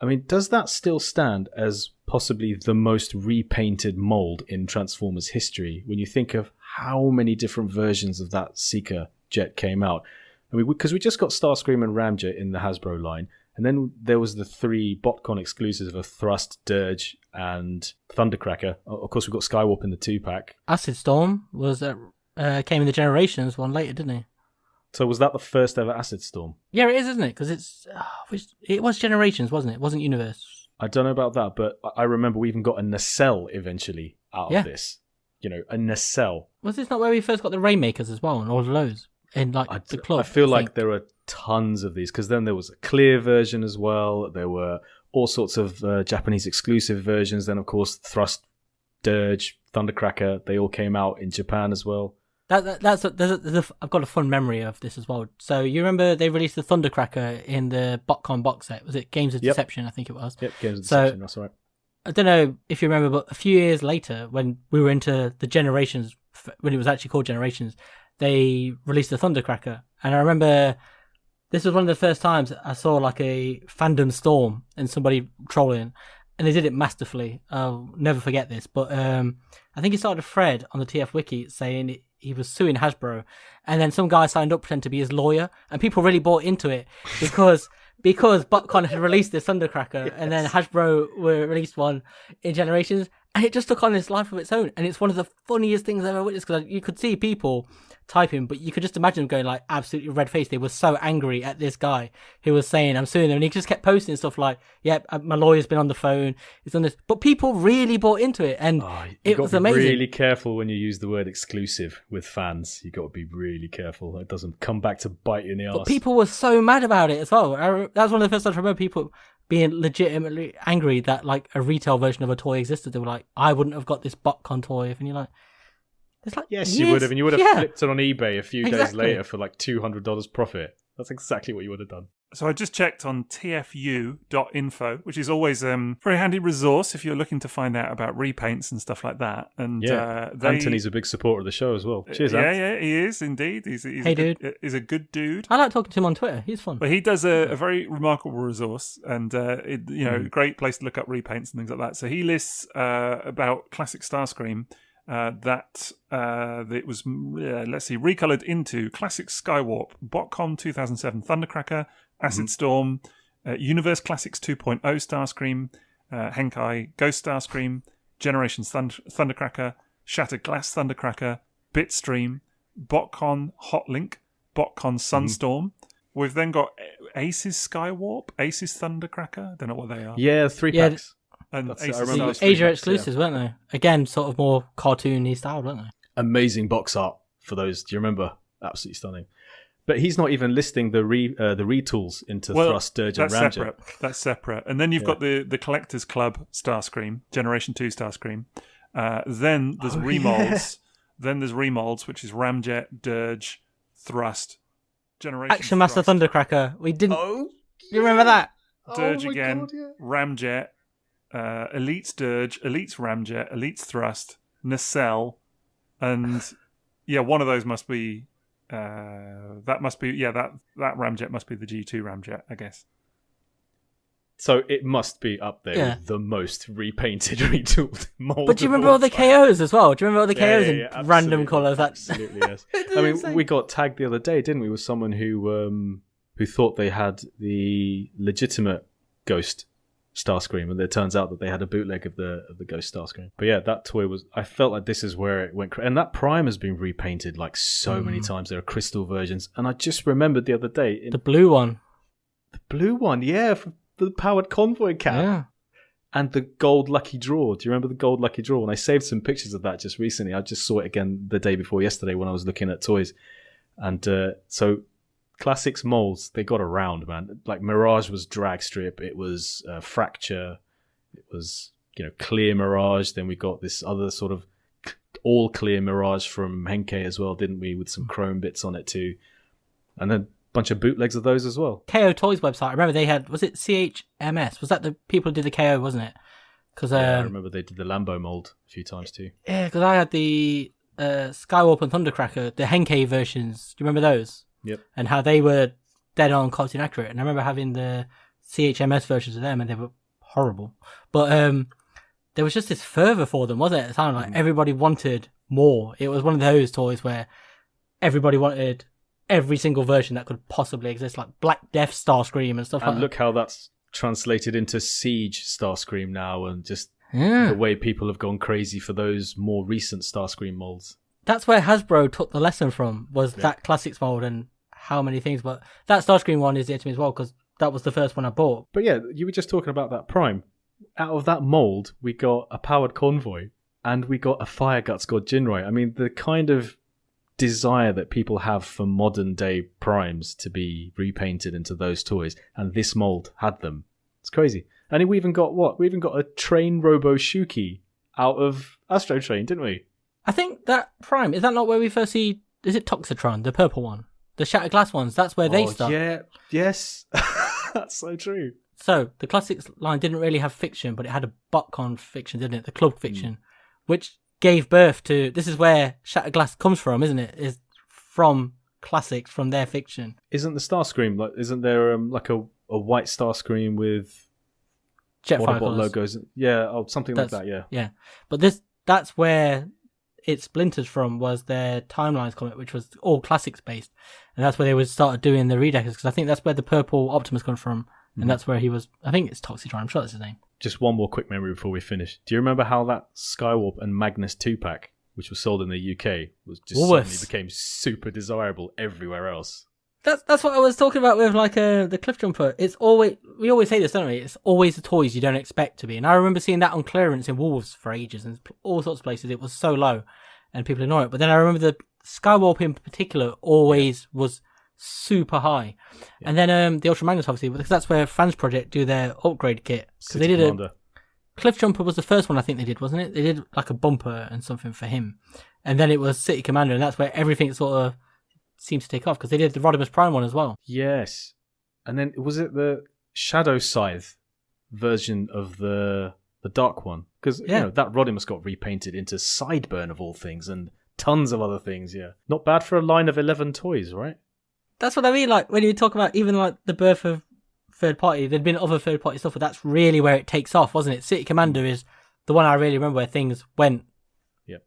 I mean, does that still stand as possibly the most repainted mold in Transformers history when you think of how many different versions of that Seeker jet came out? I mean, because we just got Starscream and Ramjet in the Hasbro line, and then there was the 3 BotCon exclusives of Thrust, Dirge, and Thundercracker. Of course, we've got Skywarp in the 2-pack. Acid Storm came in the Generations one later, didn't he? So was that the first ever Acid Storm? Yeah, it is, isn't it? Because it was Generations, wasn't it? It wasn't Universe. I don't know about that, but I remember we even got a nacelle eventually out of this. A nacelle. Was this not where we first got the Rainmakers as well, and all of those in the club? I feel like there are tons of these, because then there was a clear version as well. There were all sorts of Japanese exclusive versions. Then, of course, Thrust, Dirge, Thundercracker, they all came out in Japan as well. I've got a fun memory of this as well. So you remember they released the Thundercracker in the BotCon box set? Was it Games of Deception? I think it was. Yep, Games of Deception. That's right. I don't know if you remember, but a few years later, when we were into the Generations, when it was actually called Generations, they released the Thundercracker, and I remember this was one of the first times I saw like a fandom storm and somebody trolling, and they did it masterfully. I'll never forget this. But I think he started a thread on the TF Wiki saying he was suing Hasbro, and then some guy signed up pretending to be his lawyer, and people really bought into it because BotCon had released this Thundercracker, and then Hasbro released one in Generations, and it just took on this life of its own. And it's one of the funniest things I've ever witnessed, because you could see people typing, but you could just imagine them going like absolutely red-faced. They were so angry at this guy who was saying, I'm suing them, and he just kept posting stuff like, yep, my lawyer's been on the phone, he's done this. But people really bought into it, and it was amazing. Be really careful when you use the word exclusive with fans. You got to be really careful. It doesn't come back to bite you in the arse. But people were so mad about it as well. That was one of the first times I remember people being legitimately angry that like a retail version of a toy existed. They were like, I wouldn't have got this BotCon toy if, and you're like, yes, you would have, and you would have flipped it on eBay a few days later for like $200 profit. That's exactly what you would have done. So I just checked on tfu.info, which is always a very handy resource if you're looking to find out about repaints and stuff like that. And Anthony's a big supporter of the show as well. Cheers, Ant. Yeah, he is indeed. He's a good dude. I like talking to him on Twitter. He's fun. But he does a very remarkable resource, and great place to look up repaints and things like that. So he lists about classic Starscream. That it was, recolored into Classic Skywarp, BotCon 2007 Thundercracker, Acid Storm, Universe Classics 2.0 Starscream, Henkai Ghost Starscream, Generations Thundercracker, Shattered Glass Thundercracker, Bitstream, BotCon Hotlink, BotCon Sunstorm. We've then got Aces Skywarp, Aces Thundercracker. I don't know what they are. Yeah, 3 packs. And Asia exclusives, weren't they? Again, sort of more cartoony style, weren't they? Amazing box art for those. Do you remember? Absolutely stunning. But he's not even listing the retools into Thrust, Dirge, and Ramjet. That's separate. And then you've got the Collectors Club Starscream, Generation 2 Starscream. Then there's remolds. Yeah. Then there's remolds, which is Ramjet, Dirge, Thrust, Generation Action Master Thrust. Thundercracker. We didn't. Oh, you remember that? Dirge again. God, yeah. Ramjet, Elites Dirge, Elites Ramjet, Elites Thrust, Nacelle, and one of those must be. That Ramjet must be the G2 Ramjet, I guess. So it must be up there with the most repainted, retooled mold. But do you remember all the KOs as well? Do you remember all the KOs in random colours? Absolutely, yes. I mean, we got tagged the other day, didn't we, with someone who thought they had the legitimate Ghost Starscream, and it turns out that they had a bootleg of the Ghost Starscream. But yeah, that toy was. I felt like this is where it went, and that Prime has been repainted like so many times. There are crystal versions, and I just remembered the other day the blue one. The blue one, yeah, for the powered convoy cap. Yeah. And the gold lucky draw. Do you remember the gold lucky draw? And I saved some pictures of that just recently. I just saw it again the day before yesterday when I was looking at toys. And so Classics molds, they got around, man. Like Mirage was drag strip. It was Fracture. It was, clear Mirage. Then we got this other sort of all clear Mirage from M.A.S.K as well, didn't we? With some chrome bits on it too. And then bunch of bootlegs of those as well. KO Toys website. I remember they had, was it CHMS? Was that the people who did the KO, wasn't it? Cause, I remember they did the Lambo mold a few times too. Yeah, because I had the Skywarp and Thundercracker, the M.A.S.K versions. Do you remember those? Yep. And how they were dead on cartoon accurate. And I remember having the CHMS versions of them, and they were horrible. But there was just this fervour for them, wasn't it? It sounded like everybody wanted more. It was one of those toys where everybody wanted every single version that could possibly exist, like Black Death Starscream and stuff like that. And look how that's translated into Siege Starscream now, and just the way people have gone crazy for those more recent Starscream molds. That's where Hasbro took the lesson from, was that Classics mold and how many things. But that Starscream one is it to me as well, because that was the first one I bought. But yeah, you were just talking about that Prime. Out of that mold, we got a powered convoy and we got a Fire Guts God Jinrai. I mean, the kind of desire that people have for modern day primes to be repainted into those toys, and this mold had them. It's crazy. And we even got a Train Robo Shuki out of Astro Train, didn't we? I think that Prime, is that not where we first see, is it Toxitron, the purple one? The Shattered Glass ones, that's where they start. Yeah, yes. That's so true. So the Classics line didn't really have fiction, but it had a BotCon fiction, didn't it? The club fiction, which gave birth to, this is where Shattered Glass comes from, isn't it? Is from Classics, from their fiction. Isn't the Starscream, isn't there like a white Starscream with Jetfire logos? Yeah, something like that, yeah. Yeah, but that's where it splinters from, was their Timelines comic, which was all Classics based. And that's where they would start doing the redeckers, because I think that's where the purple Optimus comes from. And that's where he was, I think it's Toxitron, I'm sure that's his name. Just one more quick memory before we finish. Do you remember how that Skywarp and Magnus 2-pack, which was sold in the UK, was just suddenly became super desirable everywhere else? That's what I was talking about with the Cliff Jumper. It's always, we always say this, don't we? It's always the toys you don't expect to be. And I remember seeing that on clearance in Wolves for ages, and all sorts of places. It was so low and people ignore it. But then I remember the Skywarp in particular always was super high. Yeah. And then the Ultra Magnus, obviously, because that's where Fans Project do their upgrade kit. Because they did a Cliff Jumper was the first one I think they did, wasn't it? They did like a bumper and something for him. And then it was City Commander, and that's where everything sort of seems to take off, because they did the Rodimus Prime one as well. Yes. And then was it the Shadow Scythe version of the Dark one? Because that Rodimus got repainted into Sideburn of all things, and tons of other things, yeah. Not bad for a line of 11 toys, right? That's what I mean, like, when you talk about even, like, the birth of third party, there'd been other third party stuff, but that's really where it takes off, wasn't it? City Commander is the one I really remember where things went. Yep.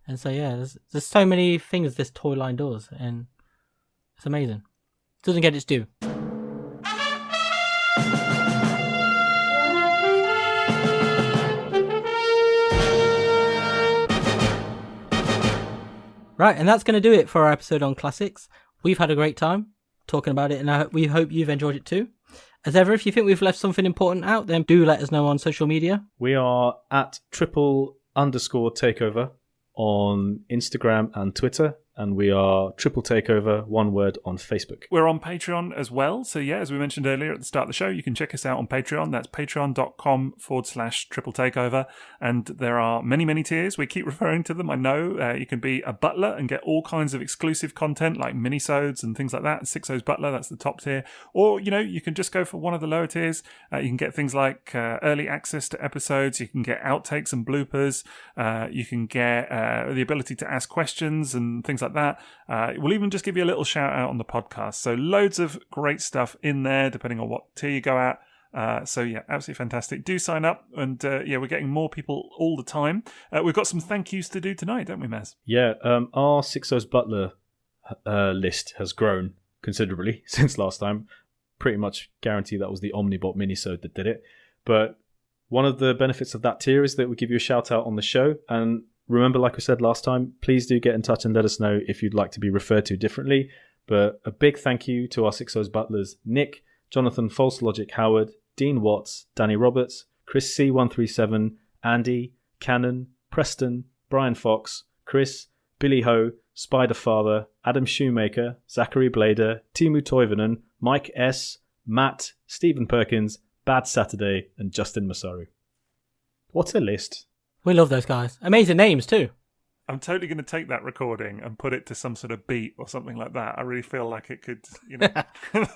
And so, yeah, there's so many things this toy line does, and it's amazing. It doesn't get its due. Right, and that's going to do it for our episode on Classics. We've had a great time talking about it, and we hope you've enjoyed it too. As ever, if you think we've left something important out, then do let us know on social media. We are at @triple_takeover on Instagram and Twitter, and we are Triple Takeover, one word, on Facebook. We're on Patreon as well. So yeah, as we mentioned earlier at the start of the show, you can check us out on Patreon. That's patreon.com/Triple Takeover. And there are many, many tiers. We keep referring to them. I know you can be a butler and get all kinds of exclusive content like minisodes and things like that. Sixo's Butler, that's the top tier. Or, you can just go for one of the lower tiers. You can get things like early access to episodes. You can get outtakes and bloopers. You can get the ability to ask questions and things like that. We'll even just give you a little shout out on the podcast. So loads of great stuff in there, depending on what tier you go at. So yeah, absolutely fantastic. Do sign up, and we're getting more people all the time. We've got some thank yous to do tonight, don't we, Maz? Yeah, our Sixo's Butler list has grown considerably since last time. Pretty much guarantee that was the Omnibot minisode that did it. But one of the benefits of that tier is that we give you a shout out on the show. And remember, like we said last time, please do get in touch and let us know if you'd like to be referred to differently. But a big thank you to our Sixo's Butlers, Nick, Jonathan False Logic Howard, Dean Watts, Danny Roberts, Chris C137, Andy, Cannon, Preston, Brian Fox, Chris, Billy Ho, Spider Father, Adam Shoemaker, Zachary Blader, Timu Toivonen, Mike S, Matt, Stephen Perkins, Bad Saturday, and Justin Masaru. What a list. We love those guys. Amazing names too. I'm totally going to take that recording and put it to some sort of beat or something like that. I really feel like it could,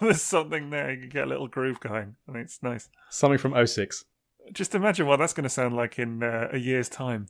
there's something there. You can get a little groove going. I think it's nice. Something from 06. Just imagine what that's going to sound like in a year's time.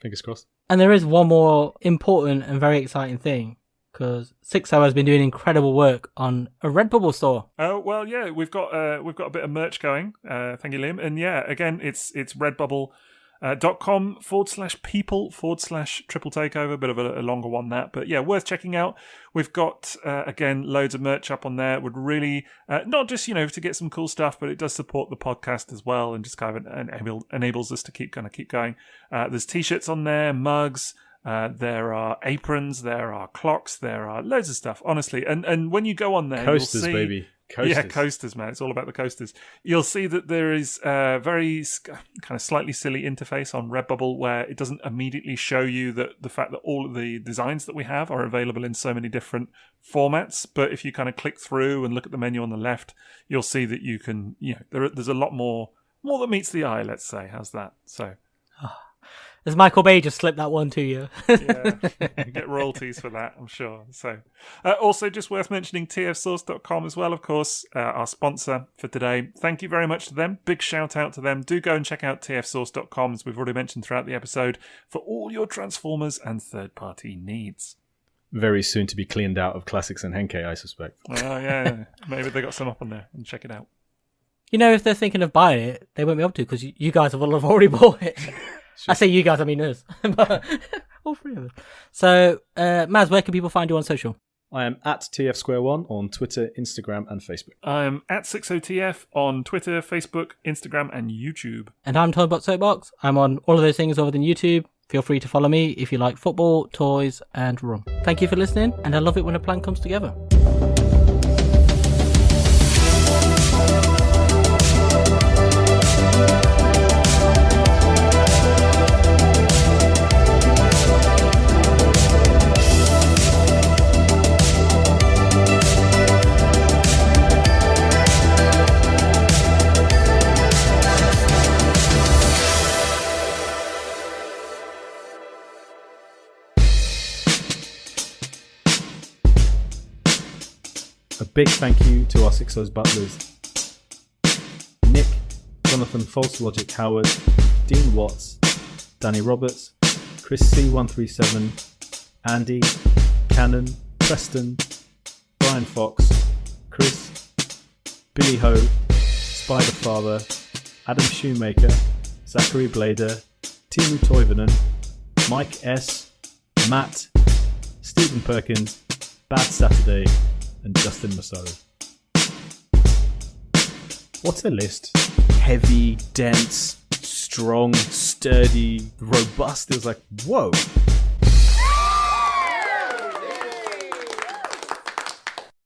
Fingers crossed. And there is one more important and very exciting thing, because Sixo has been doing incredible work on a Redbubble store. Oh, well, yeah, we've got a bit of merch going. Thank you, Liam. And yeah, again, it's redbubble.com/people/triple takeover. Bit of a longer one, that. But yeah, worth checking out. We've got, again, loads of merch up on there. Would really, not just, to get some cool stuff, but it does support the podcast as well and just kind of enables us to keep going. There's t-shirts on there, mugs. There are aprons, there are clocks, there are loads of stuff, honestly. And when you go on there, coasters, you'll see... baby. Coasters. Yeah, coasters, man. It's all about the coasters. You'll see that there is a very kind of slightly silly interface on Redbubble where it doesn't immediately show you the fact that all of the designs that we have are available in so many different formats. But if you kind of click through and look at the menu on the left, you'll see that you can, there's a lot more that meets the eye, let's say. How's that? So... As Michael Bay just slipped that one to you. Yeah, you get royalties for that, I'm sure. So, also, just worth mentioning TFSource.com as well, of course, our sponsor for today. Thank you very much to them. Big shout out to them. Do go and check out TFSource.com, as we've already mentioned throughout the episode, for all your Transformers and third-party needs. Very soon to be cleaned out of classics and Henkei, I suspect. Oh, yeah. Maybe they got some up on there, and check it out. If they're thinking of buying it, they won't be able to, because you guys have already bought it. Sure. I say you guys, I mean us. All three of us. So, Maz, where can people find you on social? I am at TFsquareone on Twitter, Instagram, and Facebook. I'm at SixoTF on Twitter, Facebook, Instagram, and YouTube. And I'm Toybox Soapbox. I'm on all of those things other than YouTube. Feel free to follow me if you like football, toys, and rum. Thank you for listening, and I love it when a plan comes together. A big thank you to our Sixo's Butlers, Nick, Jonathan False Logic Howard, Dean Watts, Danny Roberts, Chris C137, Andy, Cannon, Preston, Brian Fox, Chris, Billy Ho, Spider Father, Adam Shoemaker, Zachary Blader, Timu Toivonen, Mike S, Matt, Stephen Perkins, Bad Saturday, and Justin Masaru. What a list. Heavy, dense, strong, sturdy, robust. It was like, whoa.